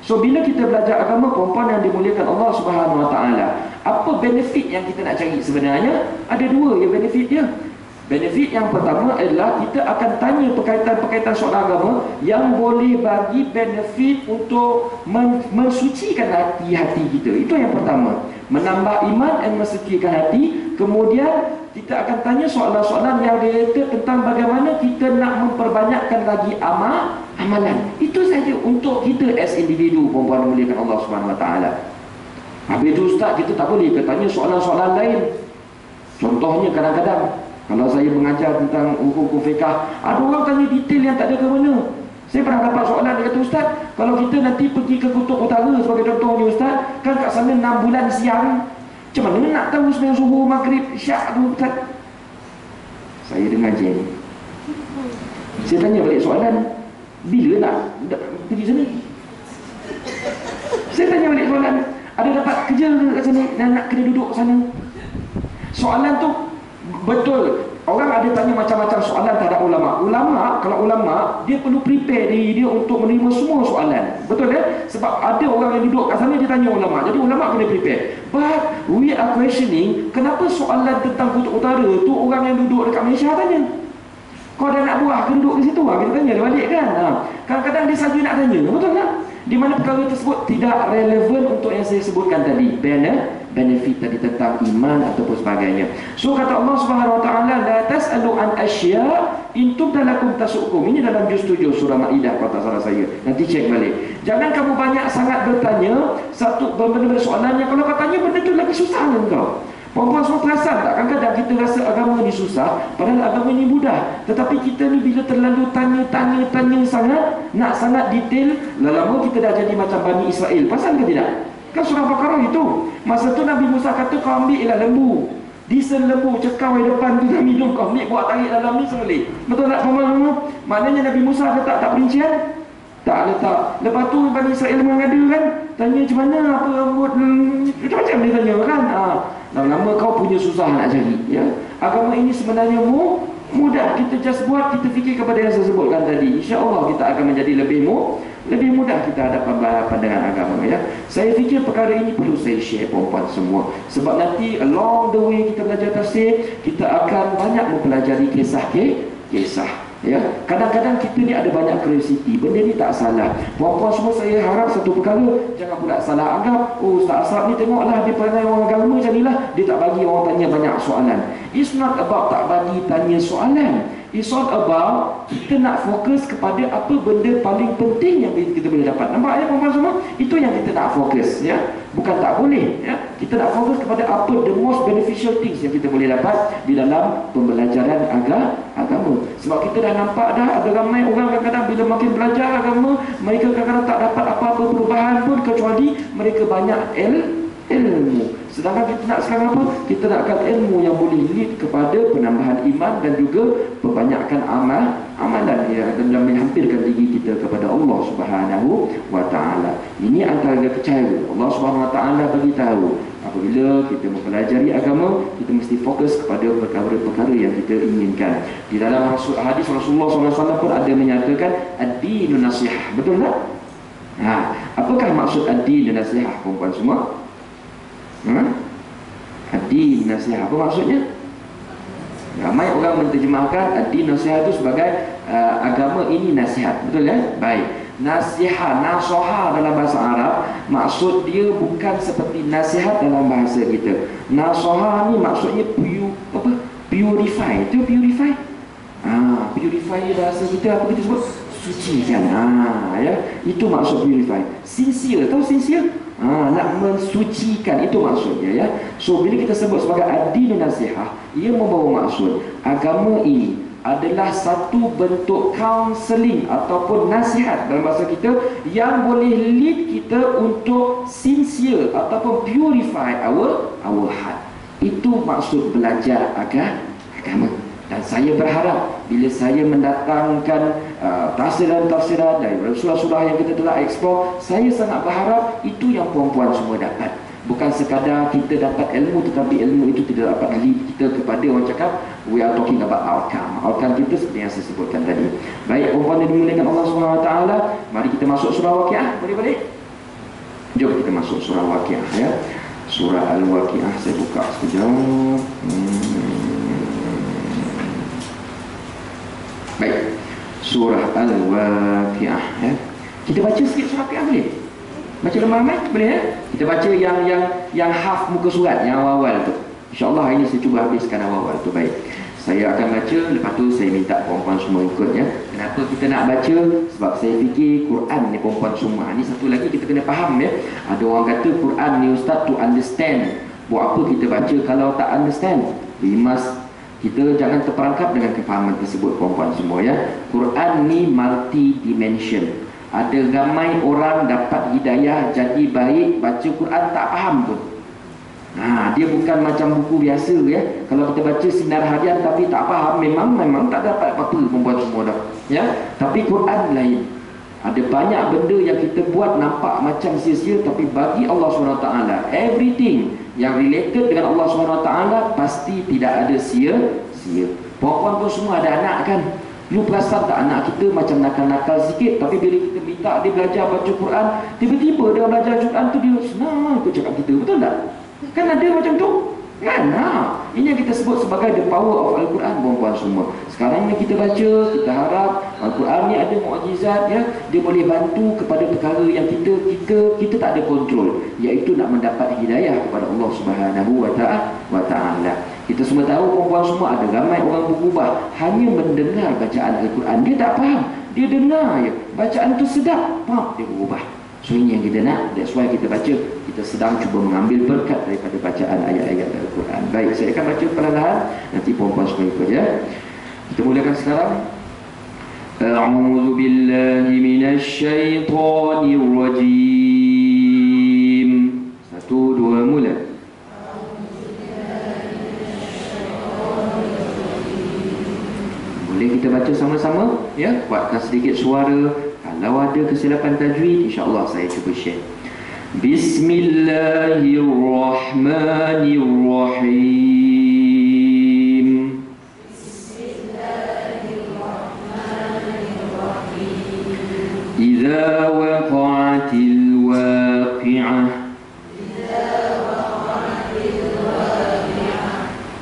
So bila kita belajar agama, perempuan yang dimuliakan Allah Subhanahu Wa Taala, apa benefit yang kita nak cari sebenarnya? Ada 2 yang benefit dia. Benefit yang pertama adalah kita akan tanya perkaitan-perkaitan soal agama yang boleh bagi benefit untuk mensucikan hati-hati kita. Itu yang pertama, menambah iman dan mensucikan hati. Kemudian kita akan tanya soalan-soalan yang related tentang bagaimana kita nak memperbanyakkan lagi amalan. Itu saja untuk kita as individu, perempuan memuliakan Allah Subhanahu Wa Taala. Habis itu ustaz, kita tak boleh tanya soalan-soalan lain. Contohnya kadang-kadang kalau saya mengajar tentang hukum fiqah, ada orang tanya detail yang tak ada ke mana. Saya pernah dapat soalan, dia kata, ustaz, kalau kita nanti pergi ke Kutub Utara sebagai contohnya ustaz, kan kat sana 6 bulan siang, macam mana nak tahu sembahyang subuh, maghrib, syak tu ustaz? Saya dengar je. Saya tanya balik soalan, bila nak pergi sana? Saya tanya balik soalan, ada dapat kerja kat sana dan nak kena duduk sana? Soalan tu betul. Orang ada tanya macam-macam soalan terhadap ulama. Kalau ulama, dia perlu prepare diri dia untuk menerima semua soalan. Betul ya? Sebab ada orang yang duduk kat sana, dia tanya ulama. Jadi ulama kena prepare. But we are questioning, kenapa soalan tentang Kutub Utara tu orang yang duduk dekat Malaysia tanya? Kau dah nak buah ke duduk di situ? Kita tanya dia balik kan? Kadang-kadang dia saja nak tanya. Betul tak? Di mana perkara tersebut tidak relevan untuk yang saya sebutkan tadi, benefit tadi tentang iman ataupun sebagainya. So kata Allah Subhanahu Wa Taala, la tas'alu an asya in tubdalakum tasukum. Ini dalam juz 7 surah Maidah kalau tak salah saya. Nanti cek balik. Jangan kamu banyak sangat bertanya satu benda-benda soalannya. Kalau kau tanya benda tu lagi susah dengan kau. Perempuan semua perasan tak? Kadang-kadang kita rasa agama ni susah, padahal agama ni mudah. Tetapi kita ni bila terlalu tanya sangat, nak sangat detail, lama-lama kita dah jadi macam Bani Israel. Pasal ke tidak? Kan surah Baqarah itu. Masa tu Nabi Musa kata, kau ambil lah lembu. Diesel lembu, cekau di depan tu dalam hidung kau, ambil buat tarik dalam ni sebelah. Betul tak perempuan? Maknanya Nabi Musa letak tak perincian? Tak letak. Lepas tu Bani Israel mengada kan, tanya macam mana, apa rambut, macam-macam dia tanya kan. Lama-lama kau punya susah nak cari, ya. Agama ini sebenarnya mudah. Kita just buat, kita fikir kepada yang saya sebutkan tadi, insya-Allah kita akan menjadi lebih mudah kita hadapan dengan agama, ya. Saya fikir perkara ini perlu saya share perempuan semua, sebab nanti along the way kita belajar tafsir, kita akan banyak mempelajari kisah, ya. Kadang-kadang kita ni ada banyak curiosity, benda ni tak salah. Puan-puan semua, saya harap satu perkara, jangan pula salah anggap, oh Ustaz Asraf ni tengoklah dia perangai orang agama macam ni lah, dia tak bagi orang tanya banyak soalan. It's not about tak bagi tanya soalan, it's all about kita nak fokus kepada apa benda paling penting yang kita boleh dapat. Nampak ya puan-puan semua? Itu yang kita nak fokus, ya. Bukan tak boleh, ya. Kita nak fokus kepada apa the most beneficial things yang kita boleh dapat di dalam pembelajaran agama. Sebab kita dah nampak dah ada ramai orang kadang-kadang bila makin belajar agama, mereka kadang-kadang tak dapat apa-apa perubahan pun kecuali mereka banyak ilmu. Sedangkan kita nak sekarang apa? Kita nakkan ilmu yang boleh lead kepada penambahan iman dan juga perbanyakan amalan, ya, dan menghampirkan diri kita kepada Allah Subhanahu Wa Taala. Ini antara percaya Allah Subhanahu Wa Taala bagi tahu, apabila kita mempelajari agama, kita mesti fokus kepada perkara-perkara yang kita inginkan. Di dalam hadis Rasulullah SAW pun ada menyatakan ad-dinun nasihah. Betul tak? Apakah maksud ad-dinun nasihah, perempuan semua? Ad-din nasihat, apa maksudnya? Ramai orang menterjemahkan ad-din nasihat itu sebagai agama ini nasihat. Betul ya? Baik. Nasihat, nasoha dalam bahasa Arab, maksud dia bukan seperti nasihat dalam bahasa kita. Nasoha ni maksudnya purify. Itu purify. Purify bahasa kita apa kita sebut? Sucikan. Ya, itu maksud purify. Sincere, tahu sincere? Nak mensucikan, itu maksudnya ya. So bila kita sebut sebagai ad-din nasihah, ia membawa maksud agama ini adalah satu bentuk counseling ataupun nasihat dalam bahasa kita yang boleh lead kita untuk sincere ataupun purify our heart. Itu maksud belajar agama. Dan saya berharap bila saya mendatangkan tafsiran-tafsiran dari surah-surah yang kita telah explore, saya sangat berharap itu yang puan-puan semua dapat. Bukan sekadar kita dapat ilmu, tetapi ilmu itu tidak dapat lead kita kepada, orang cakap, we are talking about outcome. Outcome kita seperti yang saya sebutkan tadi. Baik, puan-puan yang dimuliakan Allah SWT, mari kita masuk surah Waqiah. Boleh? Jom kita masuk surah Waqiah ya. Surah Al-Waqiah, saya buka sekejap. Baik, surah Al-Waqiah ya. Kita baca sikit surah Waqiah boleh? Baca ramai-ramai boleh ya? Kita baca yang half muka surat, yang awal-awal tu. InsyaAllah hari ini saya cuba habiskan awal-awal tu. Baik, saya akan baca, lepas tu saya minta perempuan semua ikut ya. Kenapa kita nak baca? Sebab saya fikir Quran ni perempuan semua. Ni satu lagi kita kena faham ya. Ada orang kata Quran ni ustaz to understand. Buat apa kita baca kalau tak understand? Kita jangan terperangkap dengan kefahaman tersebut perempuan semua ya. Quran ni multi dimension. Ada ramai orang dapat hidayah jadi baik baca Quran tak faham pun. Dia bukan macam buku biasa ya. Kalau kita baca sinar harian tapi tak faham, memang tak dapat apa-apa perempuan semua dah. Ya. Tapi Quran lain. Ada banyak benda yang kita buat nampak macam sia-sia, tapi bagi Allah SWT everything yang related dengan Allah SWT pasti tidak ada sia-sia. Perempuan pun semua ada anak kan. Lu perasan tak anak kita macam nakal-nakal sikit, tapi bila kita minta dia belajar baca Quran, tiba-tiba dia belajar Quran tu dia senang ikut cakap kita, betul tak? Kan ada macam tu kan? Ini yang kita sebut sebagai the power of Al-Quran perempuan semua. Sekarang ni kita baca, kita harap Al-Quran ni ada mukjizat ya. Dia boleh bantu kepada perkara yang kita tak ada kontrol, iaitu nak mendapat hidayah kepada Allah Subhanahu wa ta'ala. Kita semua tahu perempuan semua ada ramai orang berubah hanya mendengar bacaan Al-Quran. Dia tak faham, dia dengar je, bacaan tu sedap, dia berubah. So ini yang kita nak. That's why kita baca. Kita sedang cuba mengambil berkat daripada bacaan ayat-ayat Al-Quran. Baik, saya akan baca perlahan, nanti perempuan semua ikut ya. Kita mulakan sekarang. A'udzu billahi minasy syaithanir rajim. 1, 2, mula. Boleh kita baca sama-sama ya. Kuatkan sedikit suara. Kalau ada kesilapan tajwid, insya-Allah saya cuba share. Bismillahirrahmanirrahim. Idza waqa'atil waqi'ah.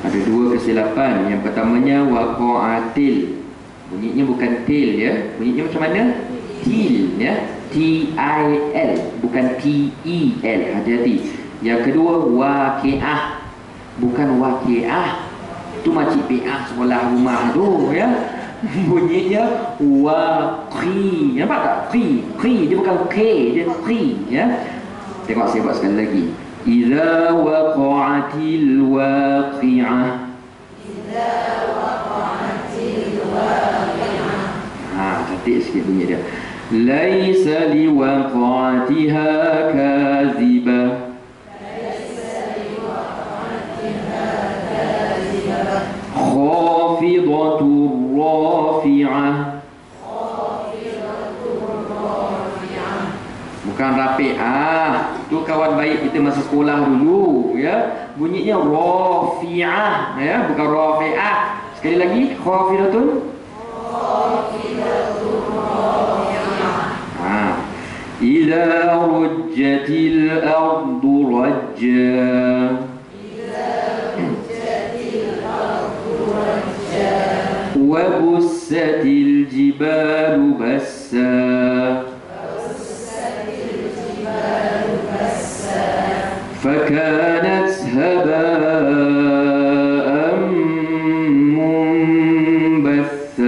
Ada dua kesilapan. Yang pertamanya waqa'atil. Bunyinya bukan til ya. Bunyinya macam mana? Til ya, T-I-L, bukan T-E-L. Hati-hati. Yang kedua waqi'ah, bukan waqi'ah. Itu makcik PA sekolah rumah tu ya. Bunyinya waqi. Nampak tak? Qi. Dia bukan K, dia qi ya. Tengok saya buat sekali lagi. Idza waqa'atil waqi'ah. Cantik sikit bunyi dia. Laisa liwaqatiha kazibah. Khafidatur rafi'ah. Bukan rafi'ah. Tu kawan baik kita masa sekolah dulu ya. Bunyinya rafi'ah ya, bukan rafi'ah. Sekali lagi, khafidatun. Idza rujjatil ardu rajja. Wa bussatil jibalu bassa. Fakanat haba'an munbatha.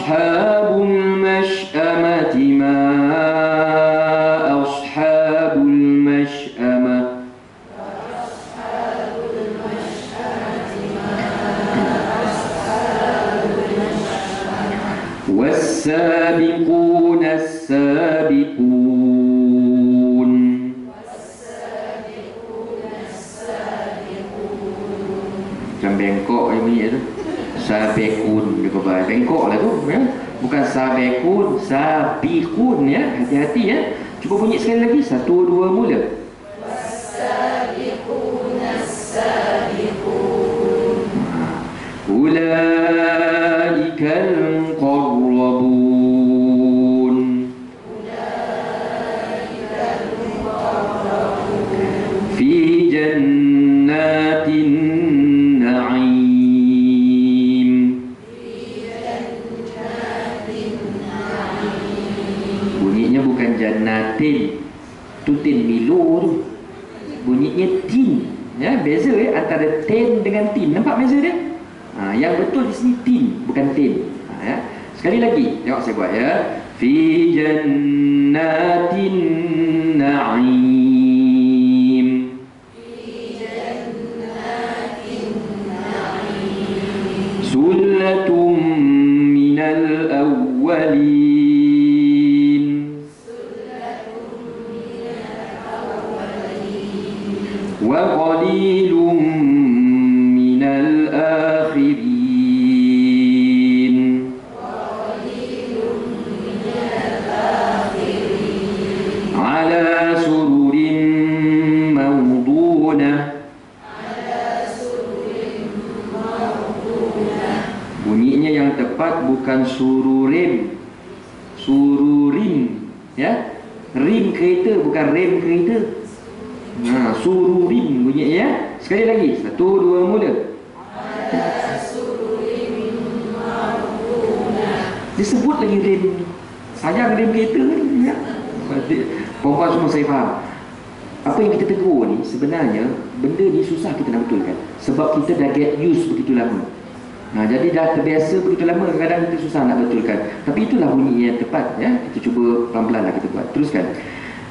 ashabul mash'amati ma ashabul mash'amah. والسابقون السابقون. Macam bengkok yang bunyi tu. Sabekun juga bahasa bengkok lah tu ya. Bukan sabekun, sabikun ya. Hati-hati ya. Cuba bunyi sekali lagi. 1, 2 mula. والسابقون السابقون. أولئك المقربون. في جنات النعيم. Bunyinya bukan jannatin. Tu tin milo tu. Bunyinya tin. Ya, beza ya antara ten dengan tin. Nampak beza dia? Yang betul di sini tin, bukan tin. Ya. Sekali lagi, tengok saya buat ya. Fi jannatin na'im. Sullatum minal awwalin. Wa qalilum minal akhirin. Ala sururin mawdunah. Bunyinya yang tepat bukan sururim, sururim ya. Rim kereta bukan rem kereta. Sururim bunyinya ya. Sekali lagi, 1, 2 mula. Disebut lagi rem. Sayang rem kereta ya. Perempuan semua saya faham. Apa yang kita tegur ni sebenarnya benda ni susah kita nak betulkan. Sebab kita dah get used begitu lama. Jadi dah terbiasa begitu lama, kadang-kadang kita susah nak betulkan. Tapi itulah bunyi yang tepat ya. Kita cuba pelan-pelan lah kita buat. Teruskan.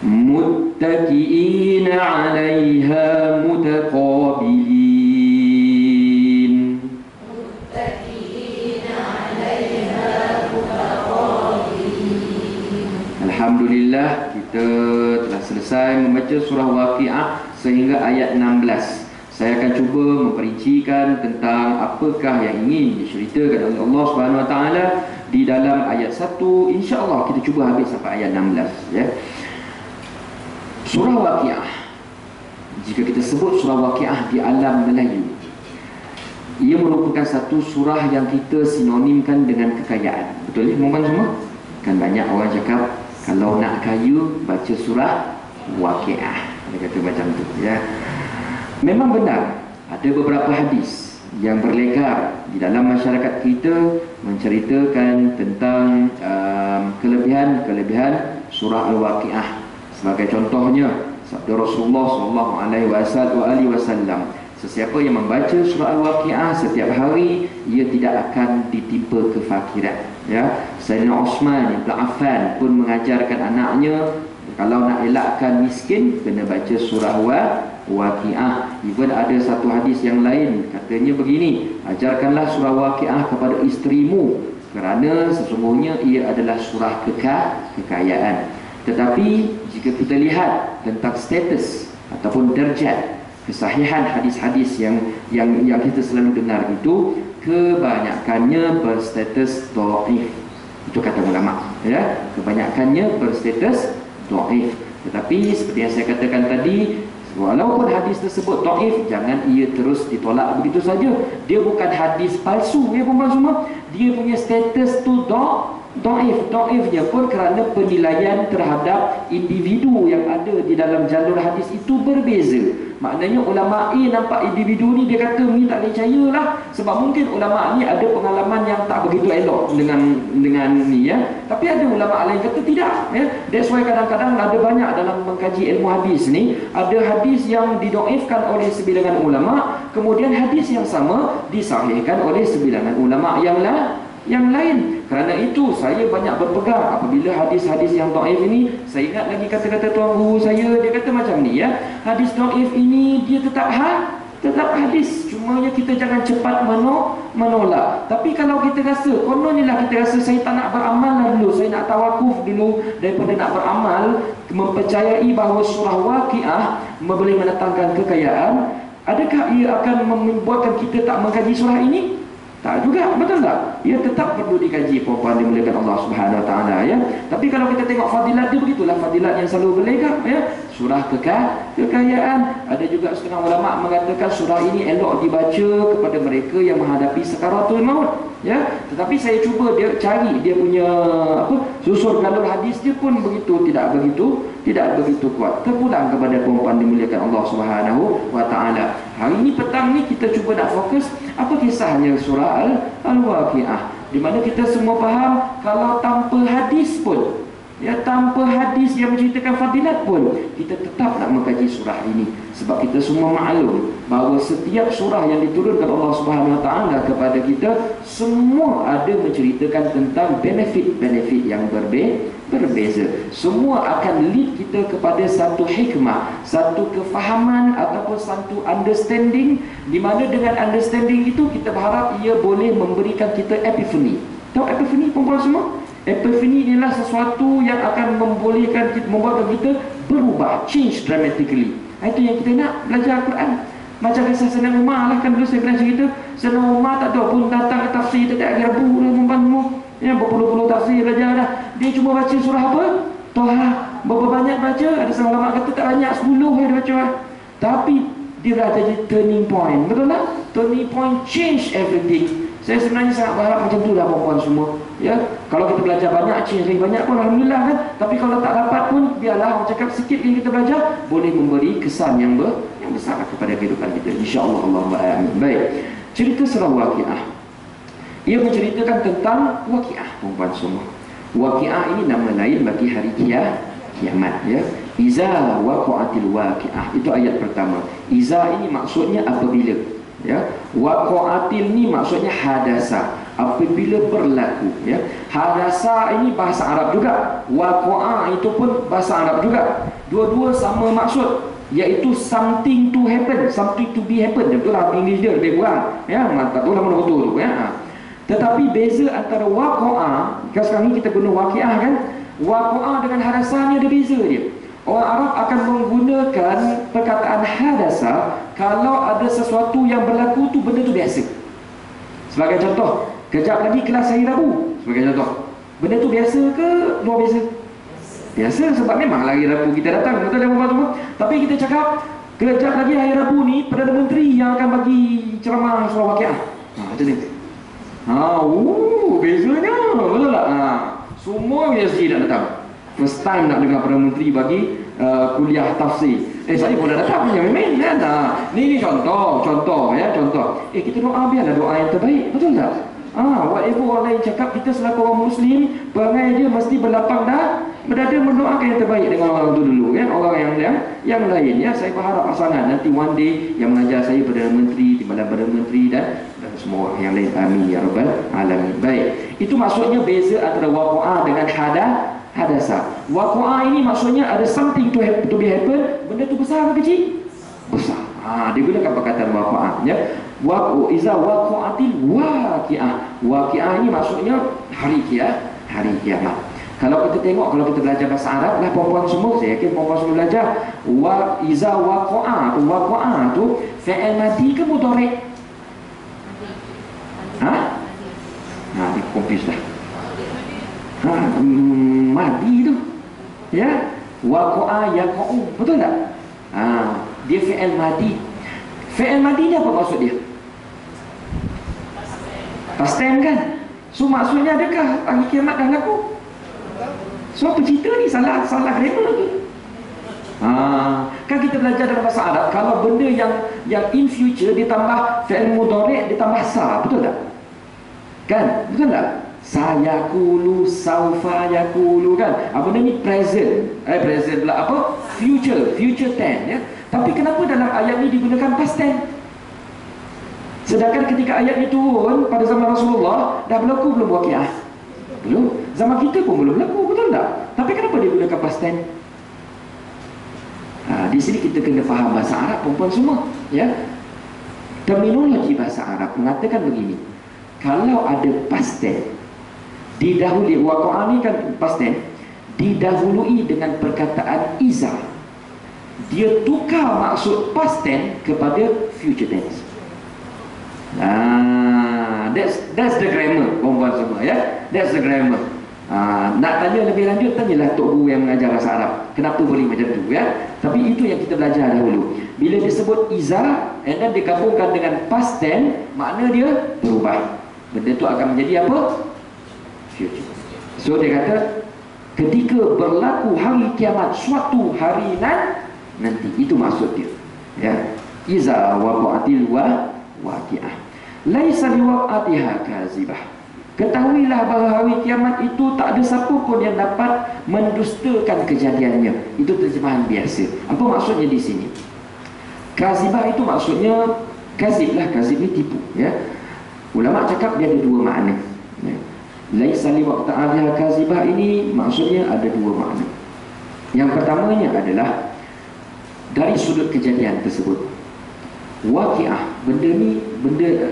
Muttaqi'ina 'alaiha mutaqabilin. Muttaqi'ina 'alaiha mutaqabilin. Alhamdulillah, kita telah selesai membaca surah Waqiah sehingga ayat 16. Saya akan cuba memperincikan tentang apakah yang ingin diceritakan oleh Allah Subhanahu Wa Taala di dalam ayat 1. Insya-Allah kita cuba habis sampai ayat 16 ya. Surah Waqiah, jika kita sebut surah Waqiah di alam Melayu, ia merupakan satu surah yang kita sinonimkan dengan kekayaan. Betul ya teman-teman semua? Kan banyak orang cakap kalau nak kaya baca surah Waqiah. Dia kata macam tu ya. Memang benar, ada beberapa hadis yang berlegar di dalam masyarakat kita menceritakan tentang kelebihan-kelebihan surah Al-Waqiah. Sebagai contohnya, sabda Rasulullah SAW, sesiapa yang membaca surah Al-Waqiah setiap hari, ia tidak akan ditimpa kefakiran. Ya, Sayyidina Uthman bin Affan pun mengajarkan anaknya, kalau nak elakkan miskin, kena baca surah Waqiah. Even ada satu hadis yang lain, katanya begini, ajarkanlah surah Waqiah kepada isterimu, kerana sesungguhnya ia adalah surah kekayaan. Tetapi jika kita lihat tentang status ataupun derajat kesahihan hadis-hadis yang kita selalu dengar itu, kebanyakannya berstatus dhaif. Itu kata ulama ya, kebanyakannya berstatus dhaif. Tetapi seperti yang saya katakan tadi, walaupun hadis tersebut dhaif, jangan ia terus ditolak begitu saja. Dia bukan hadis palsu ya puan semua. Dia punya status tu dhaif. Dhaifnya pun kerana penilaian terhadap individu yang ada di dalam jalur hadis itu berbeza. Maknanya ulama A nampak individu ni, dia kata ni tak boleh percayalah, sebab mungkin ulama ni ada pengalaman yang tak begitu elok dengan ni ya. Tapi ada ulama lain kata tidak ya. That's why kadang-kadang ada banyak dalam mengkaji ilmu hadis ni, ada hadis yang didhaifkan oleh sebilangan ulama, kemudian hadis yang sama disahihkan oleh sebilangan ulama yang lain. Kerana itu saya banyak berpegang apabila hadis-hadis yang dhaif ini. Saya ingat lagi kata-kata tuan guru saya, dia kata macam ni ya, hadis dhaif ini dia tetap hadis, cumanya kita jangan cepat menolak. Tapi kalau kita rasa, kononlah kita rasa saya tak nak beramal dulu, saya nak tawakuf dulu daripada nak beramal, mempercayai bahawa surah Waqiah boleh mendatangkan kekayaan, adakah ia akan membuatkan kita tak mengkaji surah ini? Tak juga, betul tak? Ia tetap perlu dikaji, puan-puan dimuliakan Allah Subhanahu Wa Taala ya. Tapi kalau kita tengok fadilat dia, begitulah fadilat yang selalu berlegar ya. Surah kekayaan. Ada juga setengah ulama mengatakan surah ini elok dibaca kepada mereka yang menghadapi sakaratul maut ya. Tetapi saya cuba dia cari dia punya susun galur hadis dia pun tidak begitu kuat. Terpulang kepada puan-puan dimuliakan Allah Subhanahu Wa Taala. Hari ini petang ni kita cuba nak fokus apa kisahnya surah Al-Waqiah, di mana kita semua faham kalau tanpa hadis pun ya, tanpa hadis yang menceritakan fadilat pun, kita tetap nak mengkaji surah ini. Sebab kita semua maklum bahawa setiap surah yang diturunkan Allah Subhanahu Wa Taala kepada kita, semua ada menceritakan tentang benefit-benefit yang berbeza. Semua akan lead kita kepada satu hikmah, satu kefahaman ataupun satu understanding, di mana dengan understanding itu kita berharap ia boleh memberikan kita epiphany. Tahu epiphany perempuan semua? Epiphany ialah sesuatu yang akan membolehkan kita, membuatkan kita berubah, change dramatically. Itu yang kita nak belajar Al-Quran. Macam kisah Sayyidina Umar lah, kan dulu saya pernah cerita, Sayyidina Umar tak tahu pun datang ke tafsir tak ada Rabu lah perempuan semua ya, berpuluh-puluh tafsir belajar dah. Dia cuma baca surah apa? Toha. Berapa banyak baca? Ada seorang ulama kata tak banyak, 10 dia baca lah. Tapi dia dah jadi turning point, betul tak? Turning point change everything. Saya sebenarnya sangat berharap macam tu lah puan-puan semua ya. Kalau kita belajar banyak, change lagi banyak pun alhamdulillah kan. Tapi kalau tak dapat pun biarlah, orang cakap sikit yang kita belajar boleh memberi kesan yang besar kepada kehidupan kita, insya-Allah. Allahumma amin. Baik, cerita surah Waqiah, ia menceritakan tentang Waqiah puan-puan semua. Waqiah ini nama lain bagi hari kiamat ya. Iza waqa'atil waqiah, itu ayat pertama. Iza ini maksudnya apabila ya. Waqa'atil ni maksudnya hadasa, apabila berlaku ya. Hadasa ini bahasa Arab juga, waqa'a itu pun bahasa Arab juga. Dua-dua sama maksud, iaitu something to happen, something to be happen. Betul lah English dia lebih kurang ya, tak tahu lah mana betul tu ya. Tetapi beza antara waqa'a, sekarang ni kita guna waqiah kan, waqa'a dengan hadasanya ada beza dia. Orang Arab akan menggunakan perkataan hadasa kalau ada sesuatu yang berlaku tu benda tu biasa. Sebagai contoh, kejap lagi kelas hari Rabu. Sebagai contoh, benda tu biasa ke luar biasa? Biasa, sebab memang hari Rabu kita datang, betul tak semua? Tapi kita cakap kejap lagi hari Rabu ni Perdana Menteri yang akan bagi ceramah surah Waqiah. Macam ni. Bezanya, betul tak? Semua biasa nak datang. First time nak dengar Perdana Menteri bagi kuliah tafsir. Saya pun dah datang punya memang kan. Ni contoh ya, contoh. Kita doa biarlah doa yang terbaik, betul tak? Whatever orang lain cakap, kita selaku orang Muslim, perangai dia mesti berlapang dah berdada mendoakan yang terbaik dengan orang tu dulu kan, orang yang lain ya. Saya berharap sangat nanti one day yang mengajar saya Perdana Menteri, Timbalan Perdana Menteri dan semua orang yang lain. Amin ya rabbal alamin. Baik, itu maksudnya beza antara waqa'ah dengan hadasa. Waqa'ah ini maksudnya ada something to be happen. Benda tu besar ke kecil? Besar. Dia gunakan perkataan waqa'ah ya. Iza waqa'atil waqi'ah. Waqi'ah ini maksudnya hari kiamat. Kalau kita tengok, kalau kita belajar bahasa Arab lah puan-puan semua, saya yakin puan-puan semua belajar iza waqa'ah. Waqa'ah tu fi'il madi ke mudhari'? Dia confuse dah. Madi tu ya, waqa'a yaqa'u, betul tak? Dia fi'il madi. Fi'il madi ni apa maksud dia? Past tense kan? So maksudnya adakah hari kiamat dah laku? So apa cerita ni? Salah grammar ke? Kan kita belajar dalam bahasa Arab, kalau benda yang in future ditambah fi'il mudhari' ditambah sa, betul tak? Kan? Betul tak? Sayakulu, saufa yakulu kan. Benda ni present. Present pula apa? Future tense ya. Tapi kenapa dalam ayat ni digunakan past tense? Sedangkan ketika ayat ini turun pada zaman Rasulullah, dah berlaku belum waqiah? Belum. Zaman kita pun belum berlaku, betul tak? Tapi kenapa dia gunakan past tense? Di sini kita kena faham bahasa Arab perempuan semua, ya. Terminologi bahasa Arab mengatakan begini. Kalau ada past tense didahului, waqa'a ni kan past tense, didahului dengan perkataan iza, dia tukar maksud past tense kepada future tense. That's the grammar, perempuan semua, ya. That's the grammar. Nak tanya lebih lanjut, tanyalah Tok Guru yang mengajar bahasa Arab, kenapa boleh macam tu, ya. Tapi itu yang kita belajar dahulu. Bila disebut iza and then digabungkan dengan past tense, makna dia berubah. Benda tu akan menjadi apa? Future. So dia kata, ketika berlaku hari kiamat, suatu hari nanti, itu maksud dia, ya. Iza waqa'atil waqi'ah laisa liwaqa'atiha kazibah. Ketahuilah bahawa hari kiamat itu tak ada siapa pun yang dapat mendustakan kejadiannya. Itu terjemahan biasa. Apa maksudnya di sini? Kazibah itu maksudnya kazib lah, kazib ni tipu, ya. Ulama cakap dia ada dua makna, ya. Laisa liwaqa'atiha kazibah ini maksudnya ada dua makna. Yang pertamanya adalah dari sudut kejadian tersebut. Waqiah, benda ni,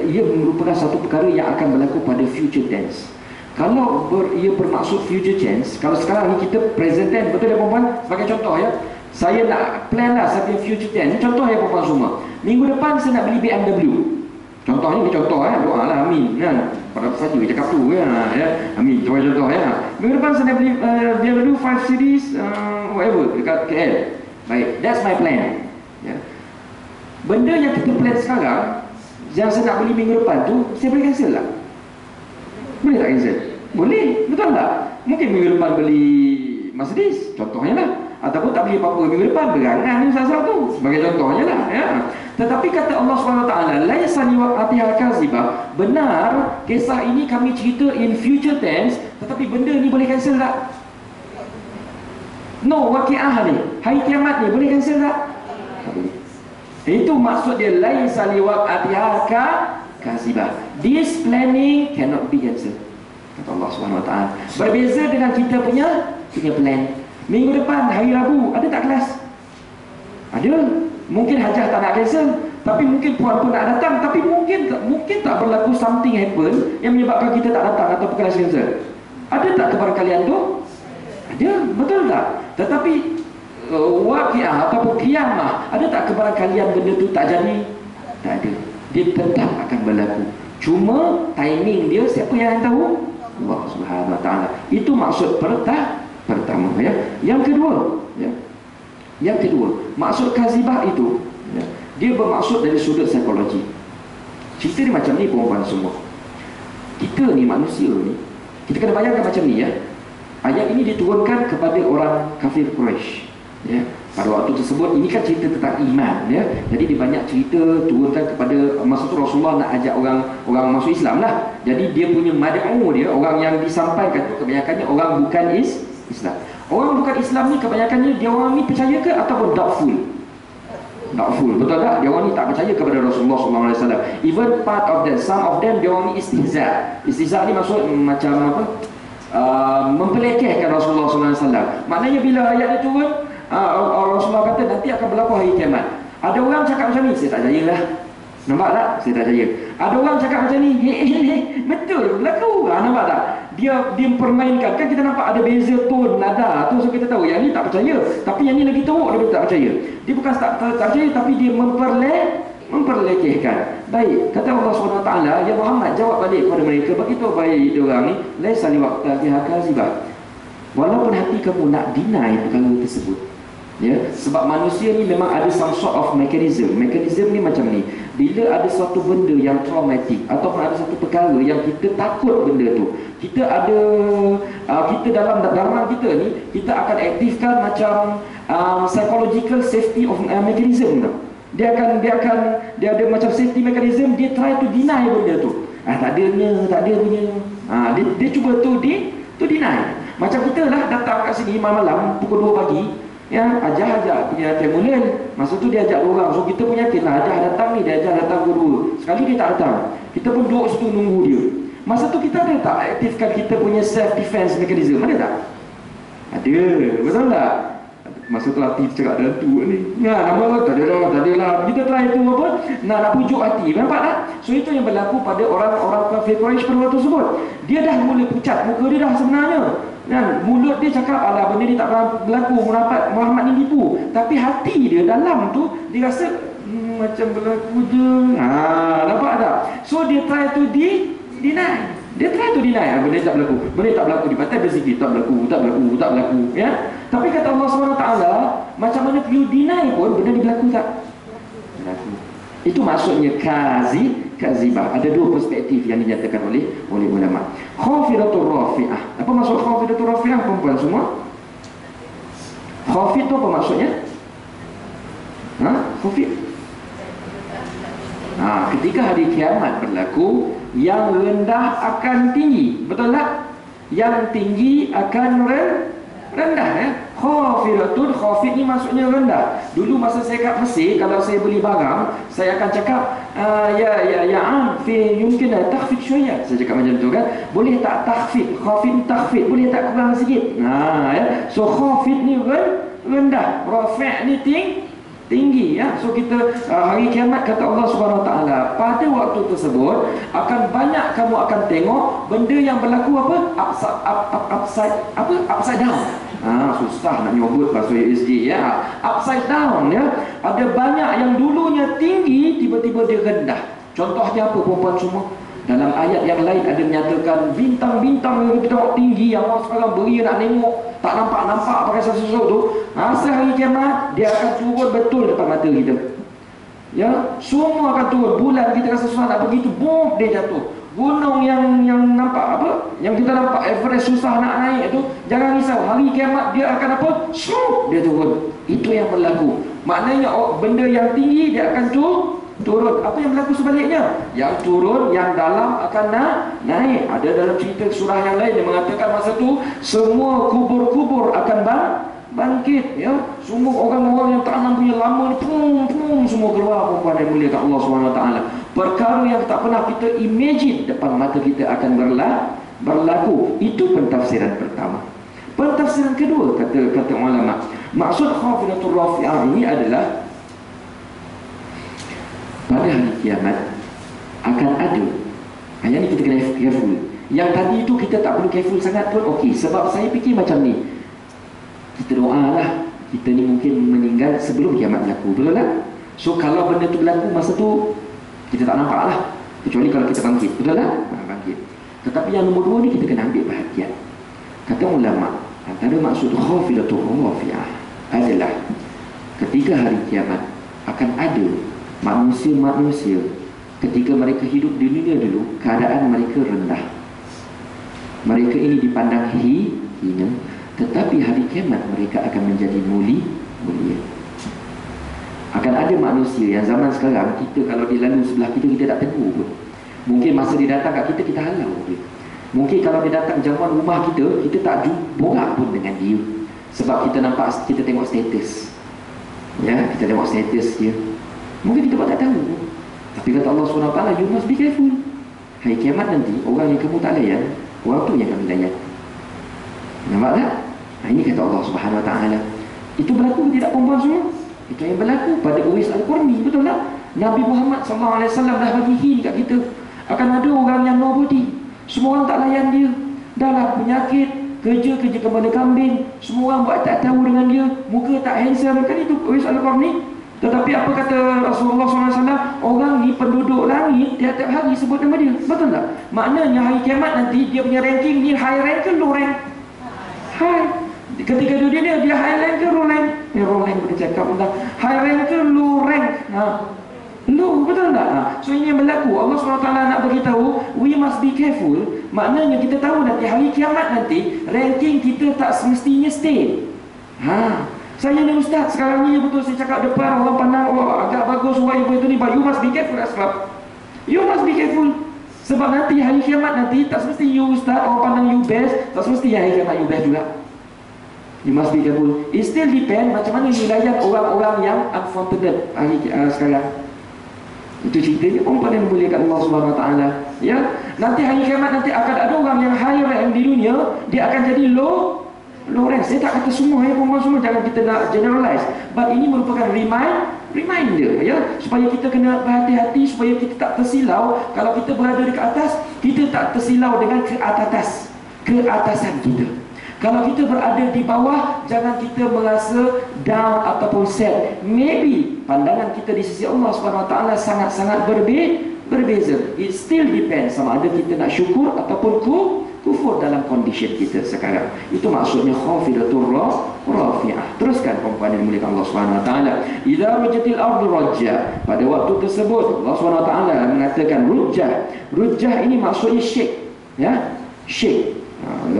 ia merupakan satu perkara yang akan berlaku pada future tense. Kalau ia bermaksud future tense, kalau sekarang ni kita present tense, betul ya perempuan? Sebagai contoh, ya, saya nak plan lah saya punya future tense. Contoh ya perempuan semua, minggu depan saya nak beli BMW. Contohnya ni contoh, ya, doa lah, amin, kan. Pada saja cakap tu, ya, amin, contoh, ya. Minggu depan saya nak beli BMW 5 series, whatever, dekat KL. Baik, that's my plan, ya. Benda yang kita plan sekarang, yang saya nak beli minggu depan tu, saya boleh cancel tak? Boleh tak cancel? Boleh, betul tak? Mungkin minggu depan beli Mercedes, contohnya lah. Ataupun tak beli apa-apa minggu depan, berangan ni salah tu, sebagai contohnya lah, ya. Tetapi kata Allah SWT, laisa liwaqa'atiha kazibah, benar kisah ini kami cerita in future tense, tetapi benda ni boleh cancel tak? No, waqi'ah ni, hari kiamat ni boleh cancel tak? Tak boleh. Itu maksud dia, laisa liwaqa'atiha kazibah. This planning cannot be cancelled, kata Allah SWT. Berbeza dengan kita punya plan. Minggu depan hari Rabu ada tak kelas? Ada. Mungkin hajah tak nak cancel, tapi mungkin puan pun nak datang, tapi mungkin tak berlaku something happen yang menyebabkan kita tak datang atau kelas cancel. Ada tak kepada kalian tu? Ada, betul tak? Tetapi waqiah ataupun qiyamah, ada tak kepada kalian benda tu tak jadi? Tak ada. Dia tetap akan berlaku. Cuma timing dia siapa yang tahu? Allah Subhanahu Wa Taala. Itu maksud pertama, ya. Yang kedua, ya. Yang kedua, maksud kazibah itu, ya, dia bermaksud dari sudut psikologi. Cerita ni macam ni perempuan semua. Kita ni manusia ni, kita kena bayangkan macam ni, ya. Ayat ini diturunkan kepada orang kafir Quraisy, ya. Pada waktu tersebut, ini kan cerita tentang iman, ya. Jadi dia banyak cerita turunkan kepada, masa tu Rasulullah nak ajak orang masuk Islam lah. Jadi dia punya mad'u dia, orang yang disampaikan tu kebanyakannya orang bukan Islam. Orang bukan Islam ni kebanyakannya dia orang ni percaya ke ataupun doubtful? Doubtful, betul tak? Dia orang ni tak percaya kepada Rasulullah SAW. Even part of them, some of them, dia orang ni istihza. Istihza ni maksud macam apa? Mempelekehkan Rasulullah SAW. Maknanya bila ayat ni turun, Rasulullah kata nanti akan berlaku hari kiamat. Ada orang cakap macam ni, saya tak percaya lah. Nampak tak? Saya tak percaya. Ada orang cakap macam ni, betul berlaku. Nampak tak? Dia mempermainkan. Kan kita nampak ada beza tone, nada tu, so kita tahu yang ni tak percaya, tapi yang ni lagi teruk dia tak percaya. Dia bukan tak percaya, tapi dia memperlekehkan. Baik, kata Allah SWT, ya Muhammad, jawab balik kepada mereka, begitu baik dia orang ni, laisa liwaqa'atiha kazibah. Walaupun hati kamu nak deny perkara tersebut, ya, sebab manusia ni memang ada some sort of mechanism. Mechanism ni macam ni, bila ada suatu benda yang traumatik ataupun ada satu perkara yang kita takut benda tu, kita ada kita dalam dalaman kita ni, kita akan aktifkan macam psychological safety of mechanism tu. Dia ada macam safety mechanism, dia try to deny benda tu. Tak ada punya. Dia cuba tu deny. Macam kita lah datang kat sini malam-malam pukul 2 pagi, ya, ajak punya family. Masa tu dia ajak orang, so kita punya yakin lah ajak datang ni, dia ajak datang pukul 2. sekali dia tak datang, kita pun duduk situ nunggu dia. Masa tu kita ada tak aktifkan kita punya self defense mechanism? Ada tak? Ada, betul tak? Masa tu hati cakap ada tu ni. Ya, nama tak ada lah. Kita try tu apa? Nak pujuk hati. Nampak tak? So itu yang berlaku pada orang-orang kafir Quraisy pada waktu tersebut. Dia dah mula pucat muka dia dah sebenarnya. Dan mulut dia cakap alah benda ni tak berlaku, Muhammad ni tipu. Tapi hati dia dalam tu dia rasa macam berlaku je. Nampak tak? So dia try to deny. Dia try to deny benda tak berlaku. Benda tak berlaku di pantai berzikir tak berlaku, ya. Tapi kata Allah SWT, macam mana you deny pun benda ni berlaku tak? Berlaku. Itu maksudnya kazibah. Ada dua perspektif yang dinyatakan oleh ulama. Khafidatur rafi'ah. Apa maksud khafidatur rafi'ah, perempuan semua? Khafid tu apa maksudnya? Khafid. Ketika hari kiamat berlaku, yang rendah akan tinggi, betul tak? Yang tinggi akan rendah, ya. Khafidatun, khafid ni maksudnya rendah. Dulu masa saya kat Mesir, kalau saya beli barang, saya akan cakap fi yumkin takhfid syuya. Saya cakap macam tu kan. Boleh tak takhfid? Khafid takhfid, boleh tak kurang sikit? Ya. So khafid ni rendah, rafi' ni tinggi, ya. So kita hari kiamat kata Allah SWT, pada waktu tersebut akan banyak kamu akan tengok benda yang berlaku upside down. Susah nak nyobot bahasa USG, ya. Upside down, ya. Ada banyak yang dulunya tinggi tiba-tiba dia rendah. Contohnya apa, perempuan semua? Dalam ayat yang lain ada menyatakan bintang-bintang yang kita tengok tinggi, yang orang sekarang beri nak tengok tak nampak pakai sesuatu tu. Masa hari kiamat dia akan turun betul depan mata kita, ya. Semua akan turun. Bulan kita rasa susah nak pergi tu, boom, dia jatuh. Gunung yang nampak apa, yang kita nampak Everest susah nak naik tu, jangan risau, hari kiamat dia akan apa, dia turun. Itu yang berlaku. Maknanya benda yang tinggi dia akan turun. Apa yang berlaku sebaliknya? Yang turun, yang dalam akan naik. Ada dalam cerita surah yang lain yang mengatakan masa tu semua kubur-kubur akan bangkit, ya. Semua orang-orang yang tanam punya lama ni pum semua keluar, perempuan yang mulia kat Allah SWT. Perkara yang tak pernah kita imagine depan mata kita akan berlaku. Itu pentafsiran pertama. Pentafsiran kedua, kata ulama, maksud khafidatur rafi'ah ini adalah pada hari kiamat akan ada. Yang ni kita kena careful. Yang tadi itu kita tak perlu careful sangat pun okey. Sebab saya fikir macam ni, kita doalah kita ni mungkin meninggal sebelum kiamat berlaku, betul tak? So kalau benda tu berlaku masa tu kita tak nampak lah, kecuali kalau kita bangkit, betul tak? Bangkit. Tetapi yang nombor dua ni kita kena ambil perhatian. Kata ulama, antara maksud khafidatur rafi'ah adalah ketika hari kiamat akan ada manusia-manusia ketika mereka hidup di dunia dulu, keadaan mereka rendah. Mereka ini dipandang hina, tetapi hari kiamat mereka akan menjadi mulia. Akan ada manusia yang zaman sekarang kita kalau dia lalu sebelah kita tak tegur pun. Mungkin masa dia datang kat kita halau dia. Mungkin kalau dia datang jangkauan rumah kita tak borak pun dengan dia. Sebab kita nampak, kita tengok status, ya, kita tengok status dia. Mungkin kita tak tahu. Tapi kata Allah SWT, you must be careful. Hari kiamat nanti, orang yang kamu tak layan, orang tu yang kami layan. Nampak tak? Ini kata Allah SWT. Itu berlaku tidak, perempuan semua? Itu yang berlaku pada Uwais Al-Qarni, betul tak? Nabi Muhammad SAW dah bagi hint kat kita, akan ada orang yang nobody. Semua orang tak layan dia. Dah lah penyakit, kerja kembali kambing, semua orang buat tak tahu dengan dia, muka tak handsome. Kan itu Uwais Al-Qarni. Tetapi apa kata Rasulullah SAW? Orang ni penduduk langit, tiap-tiap hari sebut nama dia, betul tak? Maknanya hari kiamat nanti dia punya ranking ni high rank ke low rank? High. Ketika dunia dia high rank ke low rank? Low rank boleh cakap tentang high rank ke low rank? Low, betul tak? So ini yang berlaku. Allah SWT nak beritahu, we must be careful. Maknanya kita tahu nanti hari kiamat nanti ranking kita tak semestinya stay. Saya ni ustaz, sekarang ni betul saya cakap depan orang pandang, agak bagus orang itu ni, but you must be careful as well. You must be careful. Sebab nanti hari kiamat nanti tak semesti you ustaz, orang pandang you best, tak semesti hari kiamat you best juga. You must be careful. It still depend macam mana you layan orang-orang yang unfortunate hari sekarang. Itu ceritanya perempuan yang dimuliakan Allah Subhanahu Wa Taala. Ya, nanti hari kiamat nanti akan ada orang yang high rank di dunia, dia akan jadi low rank. Saya tak kata semua ya perempuan semua, jangan kita nak generalize. But ini merupakan reminder ya, supaya kita kena berhati-hati, supaya kita tak tersilau. Kalau kita berada di atas, kita tak tersilau dengan keatasan kita. Kalau kita berada di bawah, jangan kita merasa down ataupun sad. Maybe pandangan kita di sisi Allah Subhanahu Wa Taala sangat-sangat berbeza. It still depends sama ada kita nak syukur ataupun kufur dalam condition kita sekarang. Itu maksudnya khafidatur rafi'ah. Teruskan perempuan yang dimuliakan Allah Subhanahu Wa Taala. Idza rujatil ardu rajja. Pada waktu tersebut Allah Subhanahu Wa Taala mengatakan rujjah. Rujjah ini maksudnya shake, ya, shake.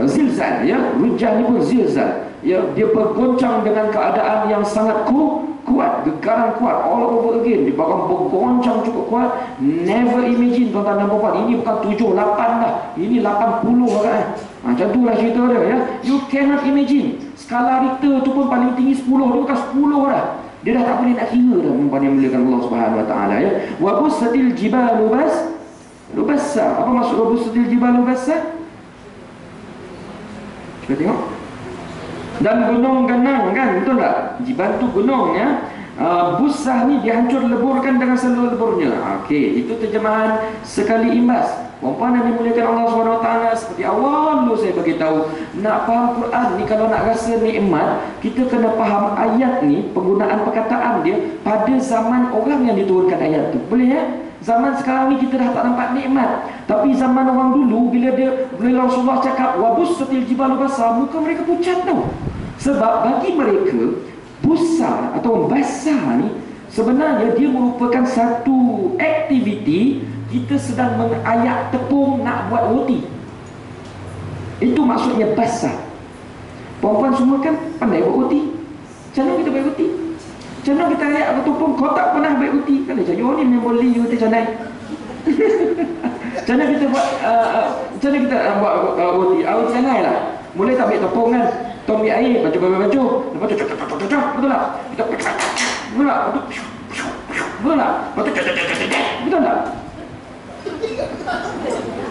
Zilzal, ya, rujah ni pun zilzal, ya, dia bergoncang dengan keadaan yang sangat kuat, getaran kuat, all over again, dia bakal bergoncang cukup kuat. Never imagine tuan-tuan dan puan, ini bukan 7, 8 dah, ini 80 kan. Macam tu lah cerita dia, ya. You cannot imagine, skala Richter tu pun paling tinggi 10, dia bukan 10 dah. Dia dah tak boleh nak kira dah, perempuan yang muliakan Allah Subhanahu Wa Taala, ya. Wa bussatil jibalu bassa. Apa maksud wa bussatil jibalu bassa? Kita tengok. Dan gunung genang kan, betul tak? Jibal tu gunung, ya. Busah ni dihancur leburkan dengan seluruh leburnya. Okey, itu terjemahan sekali imbas. Perempuan yang dimuliakan Allah SWT, seperti awal dulu saya bagi tahu, nak faham Quran ni, kalau nak rasa nikmat, kita kena faham ayat ni, penggunaan perkataan dia pada zaman orang yang diturunkan ayat tu. Boleh, ya? Zaman sekarang ni kita dah tak nampak nikmat, tapi zaman orang dulu bila Rasulullah cakap wabussatil jibalu bassa, muka mereka pucat tau. Sebab bagi mereka busa atau basah ni sebenarnya dia merupakan satu aktiviti kita sedang mengayak tepung nak buat roti. Itu maksudnya basah. Perempuan semua kan pandai buat roti. Macam mana kita buat roti? Macam mana kita ayak tepung? Kau tak pernah buat roti. Kan dia cakap, ni memang boleh roti canai. Macam mana kita buat buat roti? Roti canai lah. Mulai tak ambil tepung kan, kita ambil air, baju, lepas tu betul tak? Kita betul tak? Betul tak? Betul tak?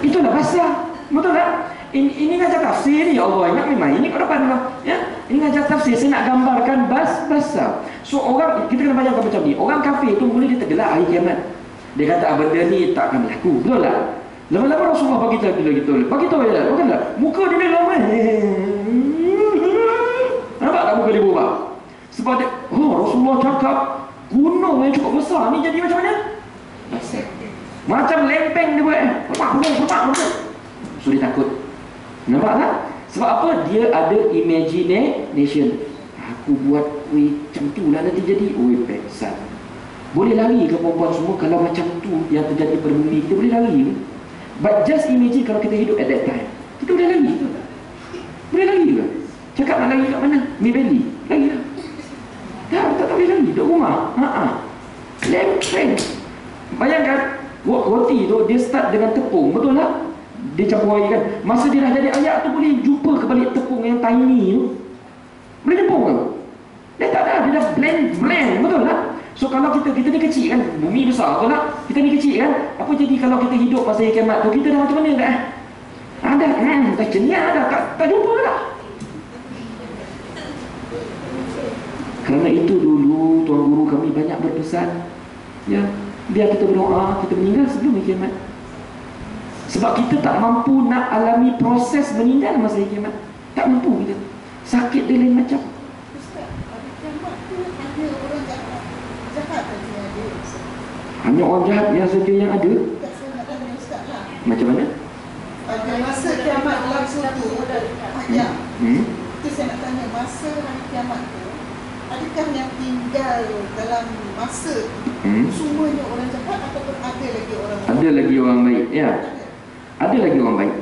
Itulah basah. Betul tak? Ini ngajar tafsir ni, ya Allah, ingat memang ini kat depan lah, ya. Ini ngajar tafsir, saya nak gambarkan basah. So orang, kita kena bayangkan macam ni. Orang kafir tu mula dia tergelak hari kiamat. Dia kata benda ni tak akan berlaku. Betul tak? Lama-lama Rasulullah bagi tahu ya, bukan tak? Muka dia ni lama. Nampak tak muka dia berubah? Sebab dia, Rasulullah cakap gunung yang cukup besar ni jadi macam mana? Basah. Macam lempeng dia buat. So dia takut. Nampak tak? Sebab apa? Dia ada imagination. Aku buat macam tu lah nanti jadi. Peksan. Boleh lari ke perempuan semua kalau macam tu yang terjadi pada bumi? Kita boleh lari ke? But just imagine kalau kita hidup at that time. Kita boleh lari ke? Boleh lari ke? Cakap nak lari kat mana? Mibeli. Lari lah. Tak boleh lari. Duduk rumah. Lempeng. Bayangkan roti tu dia start dengan tepung. Betul tak? Dia campur air kan. Masa dia dah jadi ayak tu boleh jumpa kebalik tepung yang tiny tu. Boleh jumpa kan? Dia tak ada. Dia dah blend. Betul tak? So kalau kita ni kecil kan, bumi besar, betul tak? Kita ni kecil kan, apa jadi kalau kita hidup masa kiamat tu, kita dah macam mana dah? Ada, dah cenyap dah, tak jumpa dah. Kerana itu dulu tuan guru kami banyak berpesan, ya, biar kita berdoa, kita meninggal sebelum kiamat. Sebab kita tak mampu nak alami proses meninggal masa kiamat. Tak mampu kita. Sakit dia lain macam. Hanya orang jahat yang saja yang ada. Macam mana? Pada masa kiamat langsung tu, itu saya nak tanya, masa hari kiamat tu, adakah yang tinggal dalam masa semuanya orang jahat ataupun ada lagi orang baik? Ada lagi orang baik, ya. Ada lagi orang baik.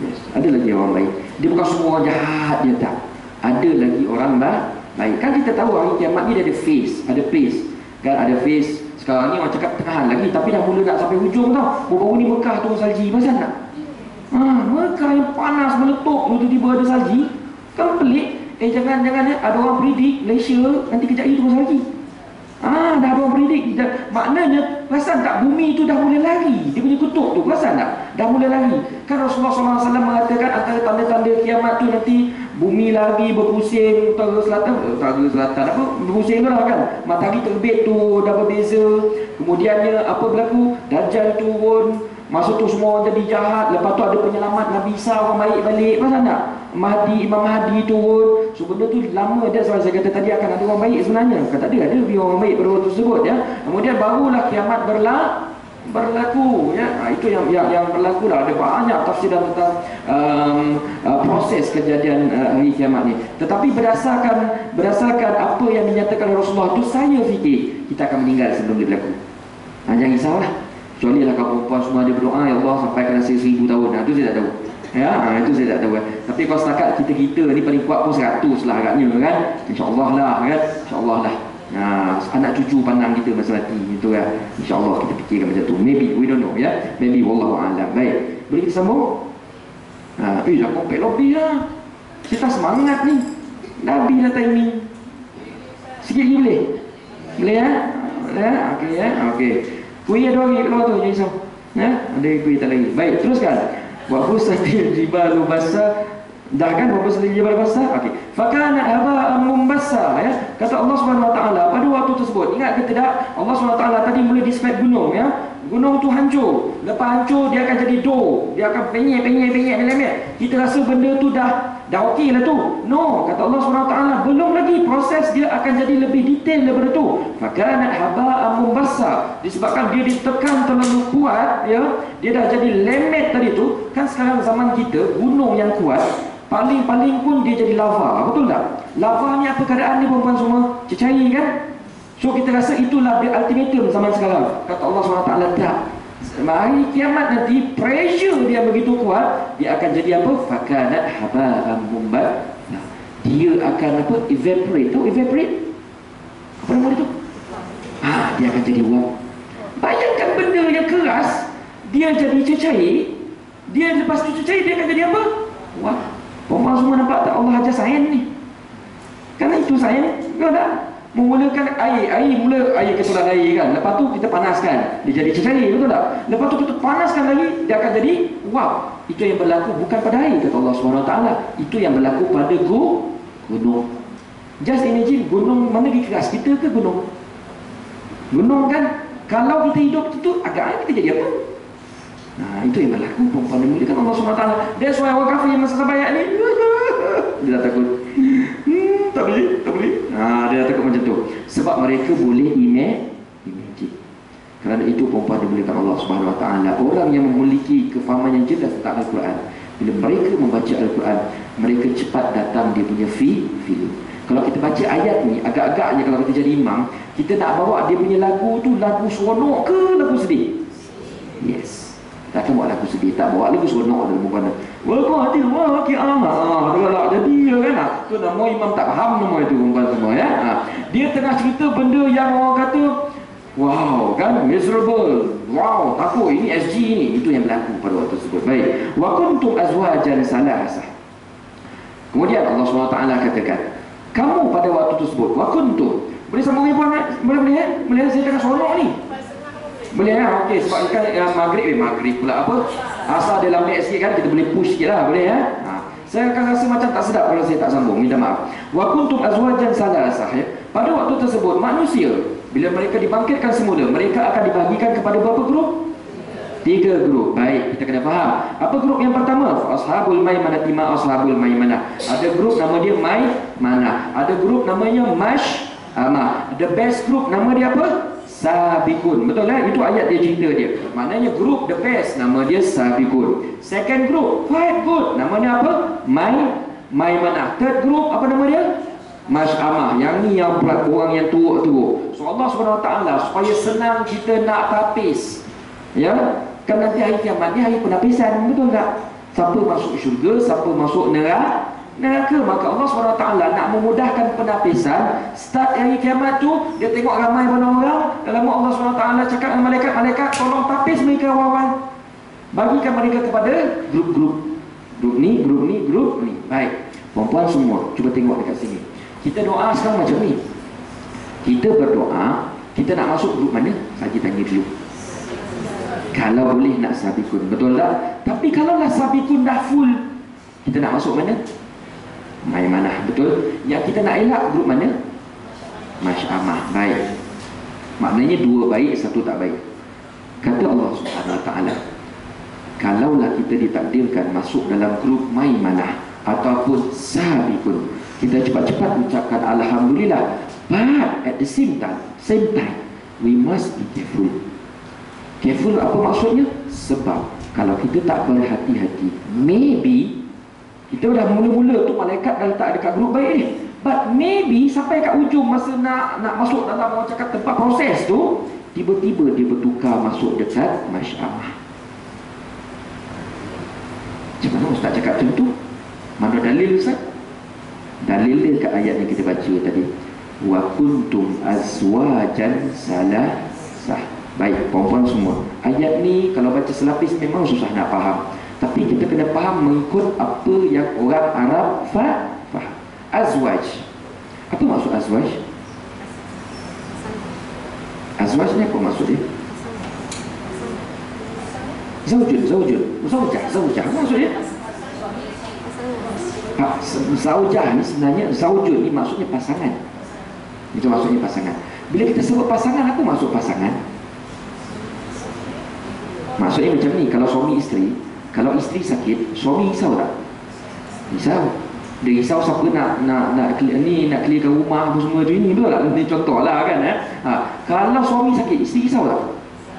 Yes, ada lagi orang baik. Dia bukan semua orang jahat dia tak. Ada lagi orang baik. Kan kita tahu hari kiamat ni dia ada face, ada place. Kan ada face. Sekarang ni orang cakap tengahan lagi, tapi dah mula nak sampai hujung tau. Baru-baru ni Mekah turun salji, pasal tak? Mekah yang panas meletup, tiba-tiba ada salji. Kan pelik. Jangan ada orang predict Malaysia nanti kejap lagi turun salji. Dah ada orang predik. Maknanya, perasan tak bumi itu dah mulai lari. Dia punya kutub tu, perasan tak? Dah mulai lari. Kan Rasulullah SAW mengatakan antara tanda-tanda kiamat tu nanti bumi lari berpusing, utara selatan apa? Berpusing tu lah kan. Matahari terbit tu dah berbeza. Kemudiannya apa berlaku? Dajjal turun. Masa tu semua orang jadi jahat. Lepas tu ada penyelamat Nabi Isa, orang baik balik. Perasan tak? Imam Mahdi turun. So benda tu lama dah. Sebab saya kata tadi akan ada orang baik sebenarnya. Kata ada orang baik pada waktu tersebut ya. Kemudian barulah kiamat berlaku ya. Itu yang berlaku lah. Ada banyak tafsiran tentang proses kejadian hari kiamat ni. Tetapi berdasarkan apa yang dinyatakan oleh Rasulullah tu, saya fikir kita akan meninggal sebelum dia berlaku. Jangan risaulah. Kecuali lah kalau perempuan semua dia berdoa, ya Allah sampai kena 1000 tahun. Itu saya tak tahu. Ya, itu saya tak tahu. Tapi kalau setakat kita ni paling kuat pun 100 lah agaknya kan. InsyaAllah lah kan. InsyaAllah lah. Anak cucu pandang kita masa mati itu ya. InsyaAllah kita fikirkan macam tu. Maybe, we don't know ya. Maybe wallahu a'lam. Baik. Boleh kita sambung? Dah kompet lobby lah. Kita semangat ni. Nabi dah timing. Sikit lagi boleh? Boleh ya? Boleh ya? Okey ya. Okey. Kuih ada lagi keluar tu, jangan risau. Ada kuih tak lagi. Baik, teruskan. Wa busatil jibalu basa. Dah kan wa busatil jibalu basa? Okey. Fakana haba'an mumbassa ya. Kata Allah Subhanahu Wa Taala pada waktu tersebut. Ingat ke tidak? Allah Subhanahu Wa Taala tadi mula describe gunung ya. Gunung tu hancur. Lepas hancur dia akan jadi dough. Dia akan penyek lemet. Kita rasa benda tu dah okey lah tu. No, kata Allah SWT, belum lagi, proses dia akan jadi lebih detail daripada tu. Fakanat haba'an mumbassa. Disebabkan dia ditekan terlalu kuat ya, dia dah jadi lemet tadi tu. Kan sekarang zaman kita gunung yang kuat paling-paling pun dia jadi lava, betul tak? Lava ni apa keadaan ni perempuan semua? Cecair kan? So kita rasa itulah the ultimatum zaman sekarang. Kata Allah SWT, tak. Hari kiamat nanti pressure dia begitu kuat, dia akan jadi apa? Fakanat haba'an mumbassa. Dia akan apa? Evaporate. Tahu evaporate? Apa nama dia tu? Dia akan jadi uap. Bayangkan benda yang keras dia jadi cecair. Dia lepas tu cecair dia akan jadi apa? Uap. Orang semua nampak tak Allah ajar sains ni? Kerana itu sains, betul tak? Memulakan air ketulan air kan. Lepas tu kita panaskan, dia jadi cecair, betul tak? Lepas tu kita panaskan lagi, dia akan jadi uap. Itu yang berlaku bukan pada air, kata Allah SWT. Itu yang berlaku pada gunung. Just imagine, gunung mana lagi keras, kita ke gunung? Gunung kan, kalau kita hidup tu agak kita jadi apa? Itu yang berlaku. Perempuan dimuliakan Allah SWT. That's why orang kafir masa sabayat ni dia dah takut. Tak boleh. Dia dah takut macam tu. Sebab mereka boleh imagine. Kerana itu perempuan dimuliakan Allah SWT. Orang yang memiliki kefahaman yang jelas tentang Al-Quran, bila mereka membaca Al-Quran, mereka cepat datang dia punya feeling. Kalau kita baca ayat ni, agak-agaknya kalau kita jadi imam, kita nak bawa dia punya lagu tu lagu seronok ke lagu sedih? Yes. Takkan buat lagu sedih, tak bawa lagu seronok dalam bukan. Waqatil waqi'ah. Jadi ya kan. Tu nama imam tak faham nama itu bukan semua ya. Dia tengah cerita benda yang orang kata wow kan, miserable. Wow, takut ini SG ni. Itu yang berlaku pada waktu tersebut. Baik. Wa kuntum azwajan salasah. Kemudian Allah SWT katakan, kamu pada waktu tersebut wa kuntum. Boleh sambung ni puan? Boleh saya tengah seronok ni. Boleh ya? Okey, sebab kan maghrib pula apa? Asal dia lambat sikit kan, kita boleh push sikit lah, boleh ya? Saya akan rasa macam tak sedap kalau saya tak sambung, minta maaf. Wa kuntum azwajan salasah ya. Pada waktu tersebut manusia bila mereka dibangkitkan semula, mereka akan dibahagikan kepada berapa grup? 3 grup. Baik, kita kena faham. Apa grup yang pertama? Ashabul maimanah ma ashabul maimanah. Ada grup nama dia maimanah. Ada grup namanya mash'amah. The best group nama dia apa? Sabiqun. Betul lah? Itu ayat dia cerita dia. Maknanya group the best, nama dia Sabiqun. Second group, quite good, namanya apa? Maimanah. Third group, apa nama dia? Mash'amah. Yang ni yang orang yang teruk-teruk. So Allah SWT supaya senang kita nak tapis, ya, kan nanti hari kiamat ni hari penapisan, betul tak? Siapa masuk syurga, siapa masuk neraka, maka Allah SWT nak memudahkan penapisan. Start hari kiamat tu, dia tengok ramai orang, dalam Allah SWT cakap dengan malaikat, tolong tapis mereka awal-awal, bagikan mereka kepada grup ni. Baik, perempuan semua, cuba tengok dekat sini. Kita doa sekarang macam ni. Kita berdoa Kita nak masuk grup mana? Saya tanya dulu. Kalau boleh nak sabiqun, betul tak? Tapi kalau lah sabiqun dah full, kita nak masuk mana? Maimanah, betul? Yang kita nak elak grup mana? Masy'amah. Baik. Maknanya dua baik, satu tak baik. Kata Allah Subhanahu Wa Taala, kalaulah kita ditakdirkan masuk dalam grup Maimanah ataupun Sabiqun, kita cepat-cepat ucapkan Alhamdulillah. But at the same time, we must be careful. Careful apa maksudnya? Sebab kalau kita tak berhati-hati, maybe kita dah mula-mula tu malaikat dah letak dekat grup baik ni, but maybe sampai kat ujung masa nak masuk dalam orang cakap tempat proses tu, tiba-tiba dia bertukar masuk dekat Masy'amah. Macam mana Ustaz cakap macam tu? Mana dalil Ustaz? Dalil dia kat ayat yang kita baca tadi, wa kuntum azwajan salasah. Baik, perempuan semua, ayat ni kalau baca selapis memang susah nak faham, tapi kita kena faham mengikut apa yang orang Arab faham. Azwaj, apa maksud azwaj? Azwaj ni apa maksud dia? Zaujah maksud dia? Zaujah ni sebenarnya, zaujun ni maksudnya pasangan. Itu maksudnya pasangan. Bila kita sebut pasangan, apa maksud pasangan? Maksudnya macam ni, kalau suami isteri, kalau isteri sakit, suami risau tak? Risau. Dia risau siapa nak clearkan rumah apa semua tu, ini betul tak? Ini contoh lah kan. Kalau suami sakit, isteri risau tak?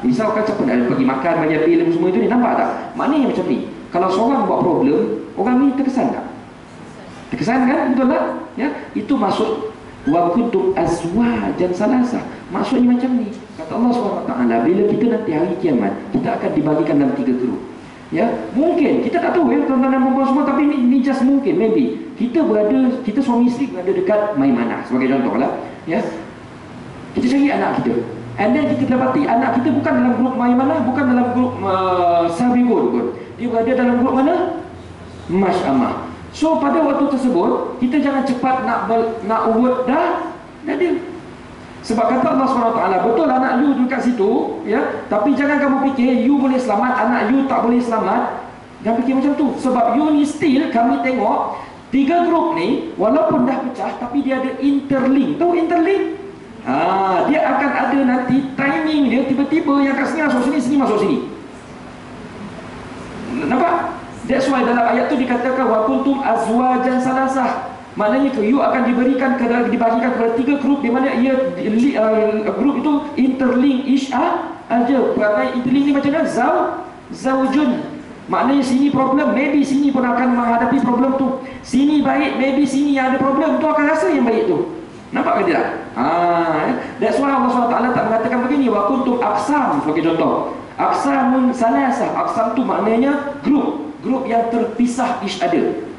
Risau kan siapa nak pergi makan, bayar bil semua itu ni, nampak tak? Maknanya macam ni, kalau seorang buat problem, orang ni terkesan tak? Terkesan kan? Betul tak? Ya? Itu maksud wa kuntum azwajan salasah. Maksudnya macam ni. Kata Allah SWT, bila kita nanti hari kiamat, kita akan dibagikan dalam 3 grup. Ya, mungkin kita tak tahu ya tuan-tuan dan puan semua, tapi ni just mungkin, maybe kita suami isteri berada dekat Maimanah sebagai contoh lah. Ya, kita cari anak kita, and then kita dapati anak kita bukan dalam grup Maimanah, bukan dalam grup Sabiqun pun. Dia berada dalam grup mana? Masy'amah. So pada waktu tersebut kita jangan cepat nak urut dah dia. Sebab kata Allah SWT, betul anak you dekat situ ya, tapi jangan kamu fikir you boleh selamat, anak you tak boleh selamat. Jangan fikir macam tu. Sebab you ni still, kami tengok 3 grup ni walaupun dah pecah, tapi dia ada interlink. Tahu interlink? Dia akan ada nanti timing dia, tiba-tiba yang kat sini masuk sini, sini masuk sini. Nampak? That's why dalam ayat tu dikatakan wa kuntum azwajan salasah. Maknanya you akan dibagikan kepada 3 grup, di mana ia grup itu interlink aja. Perangai interlink ni macam mana? Zaujun. Maknanya sini problem, maybe sini pun akan menghadapi problem tu. Sini baik, maybe sini yang ada problem tu akan rasa yang baik tu. Nampak ke tidak? That's why Allah SWT tak mengatakan begini, wa kuntum aqsam sebagai contoh. Aqsamun salasah. Aqsam tu maknanya grup yang terpisah each other.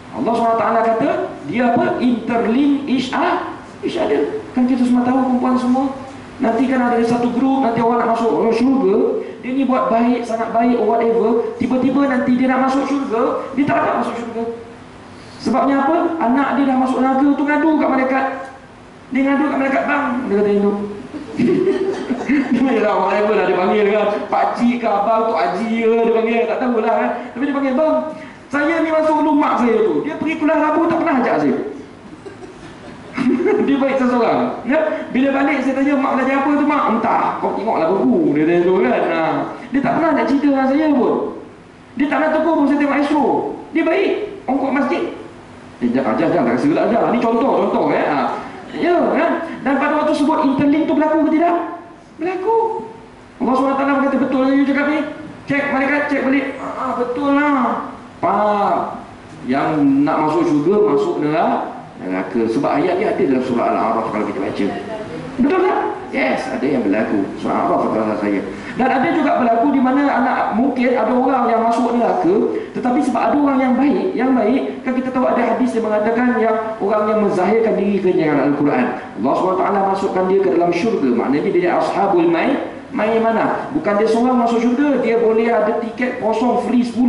Allah SWT kata dia apa? Interlink each other. Kan kita semua tahu, perempuan semua, nanti kan ada satu grup, nanti orang nak masuk syurga, dia ni buat baik, sangat baik or whatever, tiba-tiba nanti dia nak masuk syurga, dia tak dapat masuk syurga. Sebabnya apa? Anak dia dah masuk neraka tu, ngadu kat malaikat. Dia ngadu kat malaikat, bang, dia kata itu dia lah whatever lah dia panggil kan, pakcik ke abang tu haji ke dia panggil, tak tahulah kan. Tapi dia panggil, bang, saya ni masuk dulu mak saya tu, dia pergi Kuala Rabu tak pernah ajak saya. Dia baik seseorang ya? Bila balik saya tanya, mak belajar apa tu mak? Entah, kau tengoklah buku dia tu kan. Dia tak pernah nak cerita dengan saya pun. Dia tak nak tegur pun saya tengok Astro. Dia baik, ongkot masjid. Jangan tak rasa gelak ajar. Ni contoh ya. Ya kan? Dan pada waktu sebut interlink tu berlaku ke tidak? Berlaku. Allah SWT berkata, betul lah you cakap ni. Cek malaikat, cek balik. Betul lah. Pak, yang nak masuk syurga, masuk neraka. Sebab ayat dia ada dalam surah Al-A'raf kalau kita baca. Betul tak? Yes, ada yang berlaku. Surah Al-A'raf kata saya. Dan ada juga berlaku di mana mungkin ada orang yang masuk neraka, tetapi sebab ada orang yang baik, kan kita tahu ada hadis yang mengatakan yang orang yang menzahirkan diri kenyang Al-Quran, Allah SWT masukkan dia ke dalam syurga. Maknanya dia ashabul Maimanah. Bukan dia seorang masuk syurga, dia boleh ada tiket kosong free 10.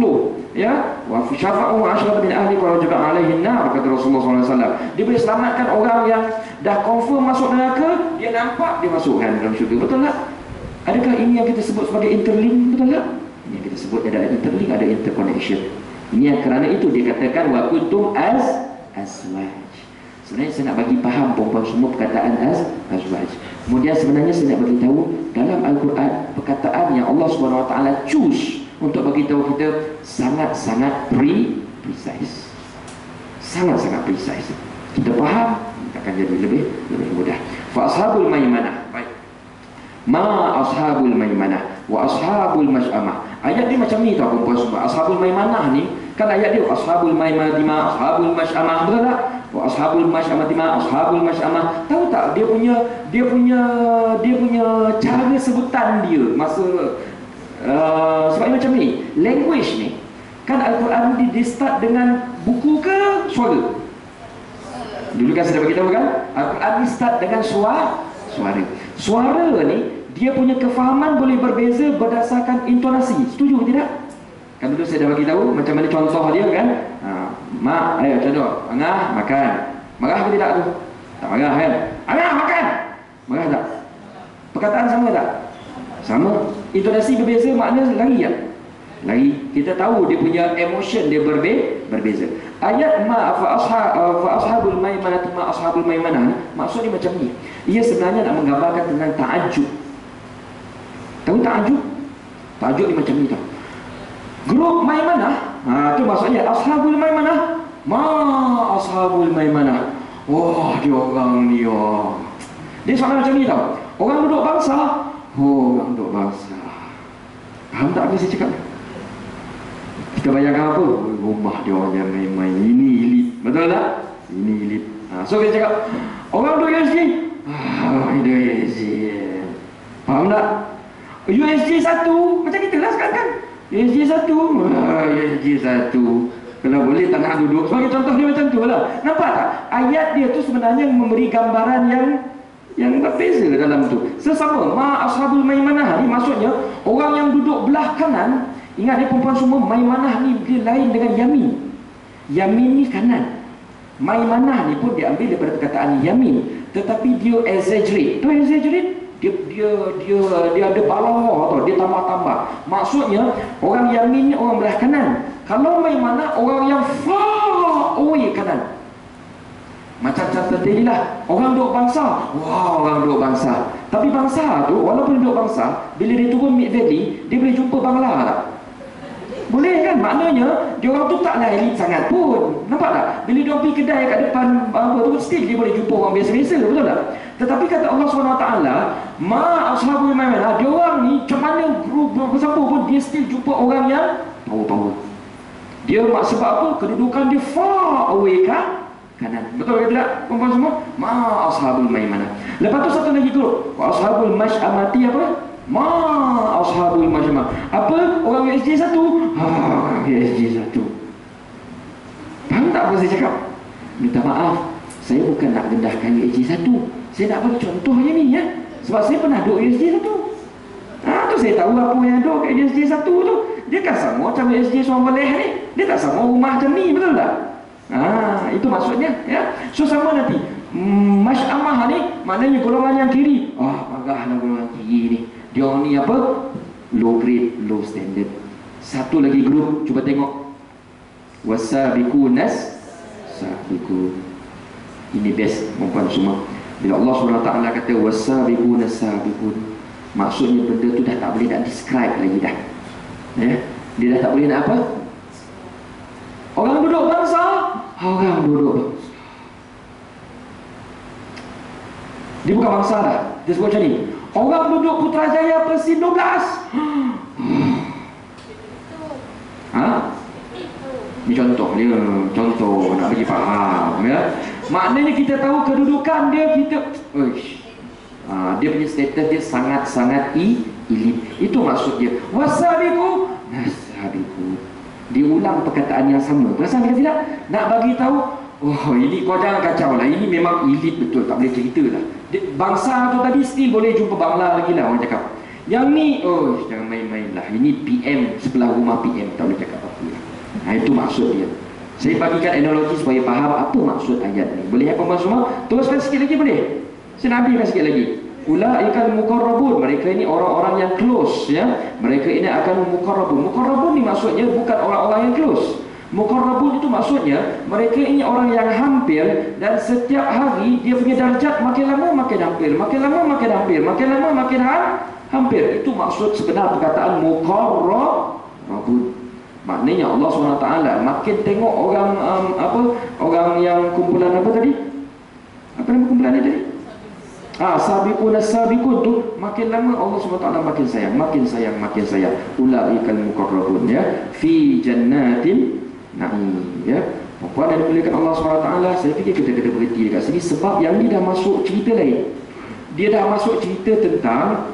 Ya, wa fi syafa'u asyrata min ahli wa wajaba alaihin nar, kata Rasulullah SAW. Dia boleh selamatkan orang yang dah confirm masuk neraka, dia nampak dia masukkan dalam syurga. Betul tak? Adakah ini yang kita sebut sebagai interlink? Betul tak? Ini yang kita sebut ada interlink, ada interconnection. Ini yang kerana itu dia katakan wa kuntum azwaj. Sebenarnya saya nak bagi faham perempuan semua perkataan azwaj. Kemudian sebenarnya saya nak bagi tahu dalam Al-Quran perkataan yang Allah SWT choose untuk bagi tahu kita sangat-sangat precise. Sangat-sangat precise. Kita faham akan jadi lebih mudah. Fa ashabul maimanah. Baik. Ma ashabul maimanah wa ashabul mash'amah. Ayat dia macam ni tau perempuan semua. Ashabul maimanah ni kan ayat dia ashabul maimanah ma ashabul mash'amah, betul tak? Wa ashabul mash'amah ma ashabul mash'amah. Tahu tak dia punya cara sebutan dia masa sebab macam ni language ni kan Al-Quran dia start dengan buku ke suara? Dulu kan saya dah beritahu kan Al-Quran ni start dengan suara ni dia punya kefahaman boleh berbeza berdasarkan intonasi. Setuju ke tidak? Kan dulu saya dah bagi tahu macam mana contoh dia kan. Mak, ayo contoh. Angah makan. Marah ke tidak tu? Tak marah kan? Angah makan. Marah tak? Perkataan sama tak? Sama. Intonasi berbeza, makna lari tak? Lari. Kita tahu dia punya emotion dia berbeza. Ayat fa ashabul maimanah ma ashabul maimanah maksudnya macam ni. Ia sebenarnya nak menggambarkan tentang ta'ajub. Tahu ta'ajub? Ta'ajub ni macam ni tau. Grup maimanah, tu maksudnya ashabul maimanah ma ashabul maimanah. Wah, dia orang ni dia soalan macam ni tau. Orang duduk bangsa, orang duduk bangsa. Faham tak apa saya cakap? Kita bayangkan apa? Rumah dia orang yang main-main. Ini elit, betul tak? Ini elit. So kita cakap orang duduk USG, dia USG. Faham tak? USG 1 macam kita lah sekarang kan. USG 1, USG 1. Kalau boleh tak nak duduk. Sebagai contoh dia macam tu lah. Nampak tak? Ayat dia tu sebenarnya memberi gambaran yang berbeza dalam tu. Sesama ma ashabul maimanah ni maksudnya orang yang duduk belah kanan. Ingat ni perempuan semua, maimanah ni dia lain dengan yamin. Yamin ni kanan. Maimanah ni pun diambil daripada perkataan yamin, tetapi dia exaggerate. Tu exaggerate. Dia ada balaghah atau dia tambah-tambah. Maksudnya orang yamin ni orang belah kanan. Kalau maimanah orang yang far away kanan. Macam contoh tadi lah, orang duduk bangsa. Wah, orang duduk bangsa. Tapi bangsa tu walaupun duduk bangsa, bila dia turun Mid Valley, dia boleh jumpa Bangla tak? Boleh kan? Maknanya dia orang tu taklah elit sangat pun. Nampak tak? Bila dia pergi kedai kat depan apa tu, still dia boleh jumpa orang biasa-biasa, betul tak? Tetapi kata Allah SWT, ma ashabul maimanah, dia orang ni macam mana bersama pun dia still jumpa orang yang power. Dia sebab apa? Kedudukan dia far away kan? Kanan. Betul ke tidak? Perempuan semua? Ma ashabul maimanah. Lepas tu satu lagi grup. Ashabul mash'amati apa? Ma ashabul mash'amah. Apa? Orang USG 1. Orang USG 1. Faham tak apa saya cakap? Minta maaf, saya bukan nak rendahkan USG 1. Saya nak bagi contoh je ni ya. Sebab saya pernah duduk USG 1. Tu saya tahu apa yang duduk kat USG 1 tu. Dia kan sama macam USG Suang Beleh ni. Dia tak sama rumah macam ni, betul tak? Itu maksudnya ya. So sama nanti mash'amah ni maknanya golongan yang kiri. Marahlah golongan kiri ni. Dia orang ni apa? Low grade, low standard. Satu lagi grup, cuba tengok. Wasabiqunas sabiqun. Ini best perempuan semua. Bila Allah SWT kata wasabiqunas sabiqun, maksudnya benda tu dah tak boleh nak describe lagi dah. Ya? Dia dah tak boleh nak apa? Orang duduk bangsa. Orang duduk bangsa. Dia bukan bangsa dah. Dia sebut macam ni. Orang duduk Putrajaya Persin 12. Ini contoh dia. Contoh nak bagi faham ya. Maknanya kita tahu kedudukan dia, kita dia punya status dia sangat-sangat elit. Itu maksud dia. Wasabiqu nasabiqu. Diulang perkataan yang sama. Perasan ke tidak? Nak bagi tahu, ini kau jangan kacau lah. Ini memang elit betul, tak boleh cerita lah. Bangsa tu tadi still boleh jumpa Bangla lagi lah orang cakap. Yang ni, oh jangan main-main lah. Ini PM, sebelah rumah PM, tak boleh cakap apa lah. Itu maksud dia. Saya bagikan analogi supaya faham apa maksud ayat ni. Boleh apa maksud semua? Teruskan sikit lagi boleh? Saya nak habiskan sikit lagi. Ulaikal muqarrabun, mereka ini orang-orang yang close, ya. Mereka ini akan muqarrabun. Muqarrabun ni maksudnya bukan orang-orang yang close. Muqarrabun itu maksudnya mereka ini orang yang hampir, dan setiap hari dia punya darjat makin lama makin hampir, makin lama makin hampir, makin lama makin hampir. Itu maksud sebenar perkataan muqarrabun. Maknanya Allah SWT makin tengok orang orang yang kumpulan apa tadi? Apa nama kumpulan ni tadi? Sabiqun as-sabiqun tu, makin lama Allah SWT makin sayang, makin sayang, makin sayang. Ulaikal muqarrabun, ya, fi jannatin na'im, ya. Puan dan dimuliakan Allah SWT, saya fikir kita kena berhenti dekat sini sebab yang ni dah masuk cerita lain. Dia dah masuk cerita tentang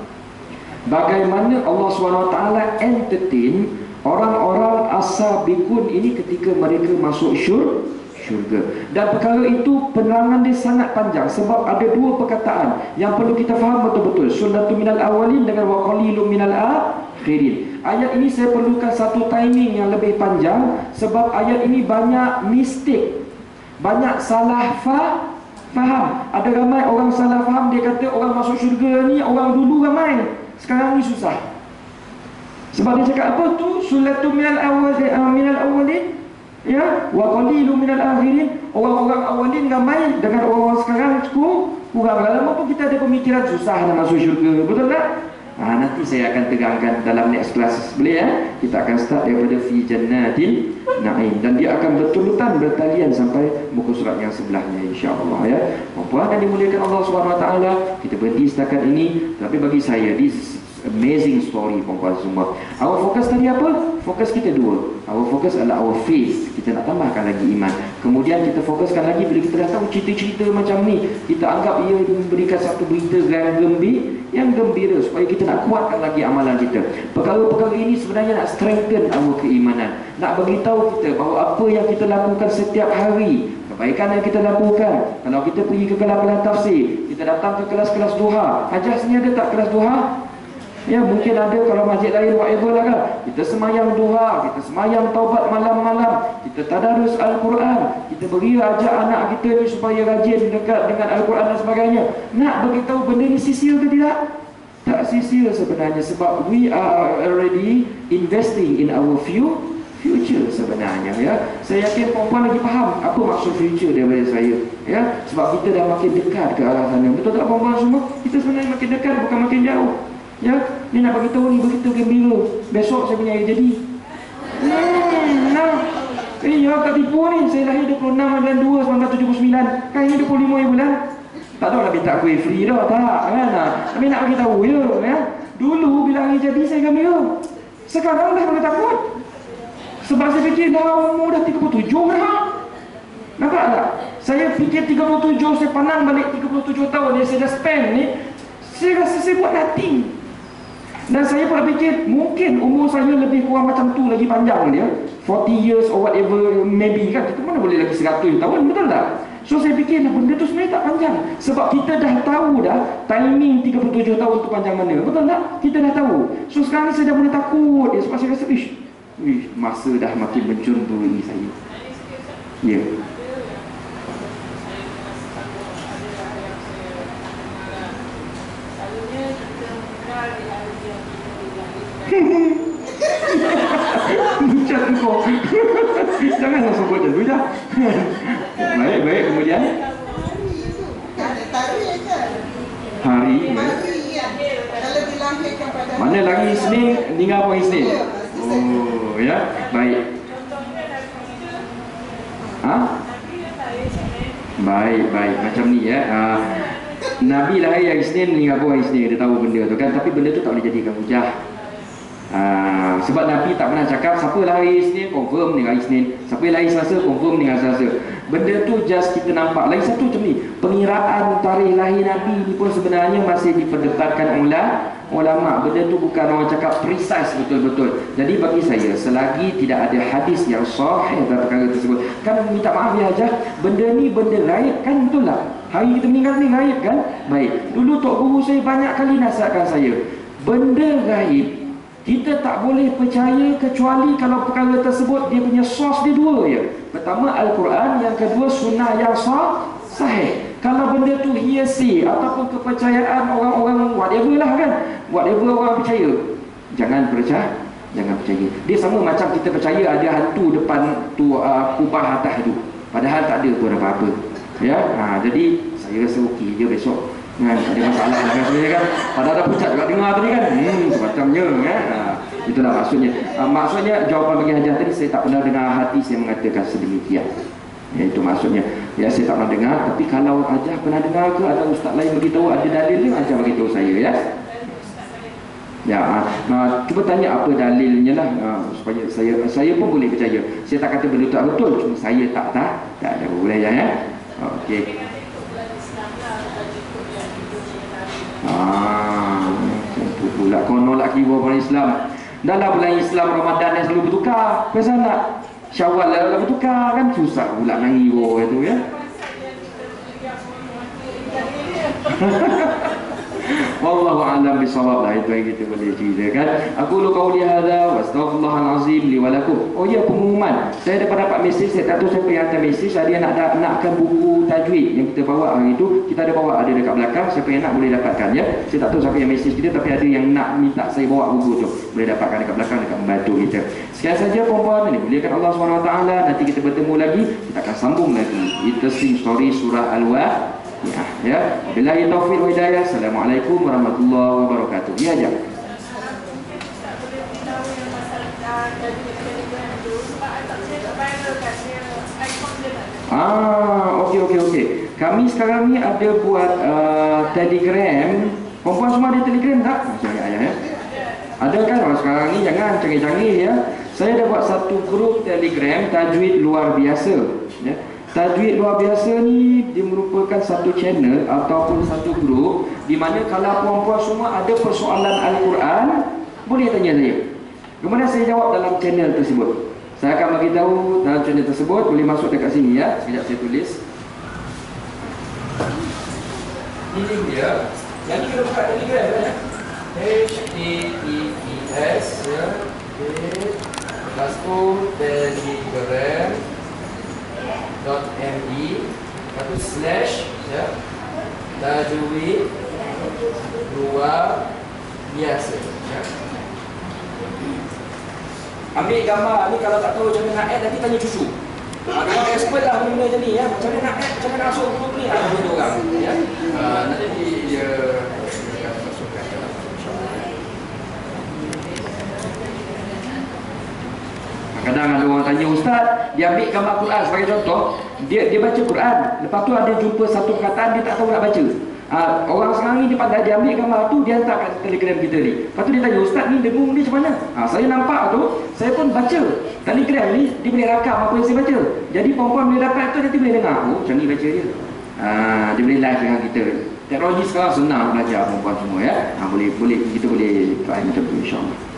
bagaimana Allah SWT entertain orang-orang as-sabiqun ini ketika mereka masuk syurga. Dan perkara itu penerangan dia sangat panjang sebab ada dua perkataan yang perlu kita faham betul-betul. Sunnatun minal awalin dengan wa qalilun minal akhirin. Ayat ini saya perlukan satu timing yang lebih panjang sebab ayat ini banyak mistik, banyak salah faham. Ada ramai orang salah faham, dia kata orang masuk syurga ni orang dulu ramai, sekarang ni susah. Sebab dia cakap apa tu? Sulatun minal awalin, ya, wa qalilun minal akhirin. Orang-orang awalin ramai dengan orang-orang sekarang kurang. Lama pun kita ada pemikiran susah nak masuk syurga, betul tak? Nanti saya akan tegangkan dalam next class, boleh ya? Kita akan start daripada fi jannatin na'im, dan dia akan betul-betul bertalian sampai muka surat yang sebelahnya, insya-Allah, ya. Puan dan dimuliakan Allah SWT, kita berhenti setakat ini. Tapi bagi saya this amazing story, puan-puan semua. Our fokus tadi apa? Fokus kita dua. Our fokus adalah our faith. Kita nak tambahkan lagi iman. Kemudian kita fokuskan lagi bila kita dah tahu cerita-cerita macam ni, kita anggap ia memberikan satu berita yang gembira supaya kita nak kuatkan lagi amalan kita. Perkara-perkara ini sebenarnya nak strengthen our keimanan. Nak beritahu kita bahawa apa yang kita lakukan setiap hari, kebaikan yang kita lakukan. Kalau kita pergi ke kelas tafsir, kita datang ke kelas-kelas duha. Ajar sini ada tak kelas duha? Ya, mungkin ada kalau masjid lain wa'idhul lah kan. Kita semayang duha, kita semayang taubat malam-malam, kita tadarus Al-Quran, kita beri ajak anak kita ni supaya rajin dekat dengan Al-Quran dan sebagainya. Nak beritahu benda ni sia-sia ke tidak? Tak sia-sia sebenarnya, sebab we are already investing in our future sebenarnya, ya. Saya yakin perempuan lagi faham apa maksud future daripada saya, ya. Sebab kita dah makin dekat ke arah sana. Betul tak perempuan semua? Kita sebenarnya makin dekat, bukan makin jauh. Ya, ni nak bagi tahu ni begitu gembira. Besok saya punya air jadi. Ya, tak tipu ni. Saya lahir 26 bulan 2 1979. Kan ini 25 bulan. Tak tahu lah minta kuih free dah, tak kan? Tapi nak bagi tahu ya. Dulu bila hari jadi saya gembira. Sekarang dah boleh takut. Sebab saya fikir dah umur dah 37 dah. Nampak tak? Saya fikir 37, saya pandang balik 37 tahun yang saya dah spend ni, saya rasa saya buat nothing. Dan saya pula fikir mungkin umur saya lebih kurang macam tu lagi panjang dia, 40 years or whatever maybe kan. Kita mana boleh lagi 100 tahun, betul tak? So saya fikir benda tu sebenarnya tak panjang. Sebab kita dah tahu dah timing 37 tahun tu panjang mana, betul tak? Kita dah tahu. So sekarang ni saya dah boleh takut dia, sebab saya rasa masa dah makin mencunduri saya. Ya. Macam tu kau. Jangan langsung buat macam tu je. Baik, kemudian hari ya. Kalau dilahirkan pada mana lagi Isnin, tinggal apa Isnin? Oh ya, baik. Baik macam ni ya. Nabi lahir hari Isnin, meninggal pun hari Isnin. Dia tahu benda tu kan. Tapi benda tu tak boleh jadikan hujah. Sebab Nabi tak pernah cakap siapa lahir Isnin confirm meninggal Isnin, siapa lahir Selasa confirm meninggal Selasa. Benda tu just kita nampak. Lagi satu macam ni, pengiraan tarikh lahir Nabi ni pun sebenarnya masih diperdebatkan ulama. Benda tu bukan orang cakap precise betul-betul. Jadi bagi saya, selagi tidak ada hadis yang sahih dalam perkara tersebut, kan minta maaf ya aja, benda ni benda gaib kan, betul tak? Hari kita meninggal ni gaib kan? Baik. Dulu tok guru saya banyak kali nasihatkan saya, Benda gaib kita tak boleh percaya kecuali kalau perkara tersebut dia punya source dia dua je. Pertama Al-Quran, yang kedua sunnah yang sahih. Kalau benda tu hearsay ataupun kepercayaan orang-orang whatever lah kan, whatever orang percaya, jangan percaya. Dia sama macam kita percaya ada hantu depan tu kubah atas tu, padahal tak ada pun apa-apa. Ya, jadi saya rasa okey je besok. Kan ada masalah dengan saya kan. Padahal dah pucat juga dengar tadi kan. Semacamnya ya. Itulah maksudnya. Maksudnya jawapan bagi hajah tadi, saya tak pernah dengar hati saya mengatakan sedemikian. Itu maksudnya. Ya, saya tak pernah dengar, tapi kalau hajah pernah dengar ke atau ustaz lain beritahu ada dalil ni, hajah beritahu saya ya. Ya, cuba tanya apa dalilnya lah, supaya saya pun boleh percaya. Saya tak kata benda tak betul, cuma saya tak ada boleh ya. Okey. Tentu pula konon nak kira orang Islam. Dalam bulan Islam Ramadan yang selalu bertukar. Pasal nak Syawal lah bertukar kan, susah pula nak kira itu ya. Wallahu a'lam bisawab lah, itu yang kita boleh ceritakan. Aku lu qauli hadza wa astaghfirullahal azim li wa lakum. Oh ya, pengumuman. Saya dapat mesej, saya tak tahu siapa yang hantar mesej. Ada yang nakkan buku tajwid yang kita bawa hari itu. Kita ada bawa, ada dekat belakang. Siapa yang nak boleh dapatkan ya. Saya tak tahu siapa yang mesej kita, tapi ada yang nak minta saya bawa buku tu. Boleh dapatkan dekat belakang, dekat membantu kita. Sekian saja puan-puan, ini muliakan Allah SWT. Nanti kita bertemu lagi, kita akan sambung lagi. Interesting story surah Al-Waqiah. Ya, billahi taufiq wa hidayah. Assalamualaikum warahmatullahi wabarakatuh. Ya, aja. Okey. Kami sekarang ni ada buat Telegram. Perempuan semua ada Telegram tak? Macam ayah ya. Ada kan? Orang sekarang ni jangan canggih-canggih ya. Saya dah buat satu grup Telegram tajwid luar biasa ya. Tajwid luar biasa ni dia merupakan satu channel ataupun satu grup di mana kalau puan-puan semua ada persoalan Al-Quran, boleh tanya saya. Kemudian saya jawab dalam channel tersebut. Saya akan bagi tahu dalam channel tersebut, boleh masuk dekat sini ya. Sekejap saya tulis. Ini link dia. Yang ni kita buka Telegram ya. HTTPS ya. Lepas tu Telegram .me atau slash ya, tajwid luar biasa ya. Ambil gambar ni, kalau tak tahu macam mana nak add nanti tanya cucu. Orang expert lah benda macam ni ya. Macam mana nak add, macam mana nak masuk grup ni, benda orang ya. Nanti dia akan masukkan dalam insya-Allah. Kadang ada orang tanya, ustaz, dia ambil gambar Quran sebagai contoh, dia baca Quran, lepas tu ada jumpa satu perkataan dia tak tahu nak baca. Orang sekarang ni dia pandai, dia ambil gambar tu, dia hantar kat Telegram kita ni. Lepas tu dia tanya, ustaz ni dengung ni macam mana? Saya nampak tu, saya pun baca. Telegram ni dia boleh rakam apa yang saya baca. Jadi perempuan boleh dapat tu, nanti boleh dengar. Oh, macam ni baca dia. Dia boleh live dengan kita. Teknologi sekarang senang belajar perempuan semua ya. Boleh kita boleh try macam tu insya-Allah.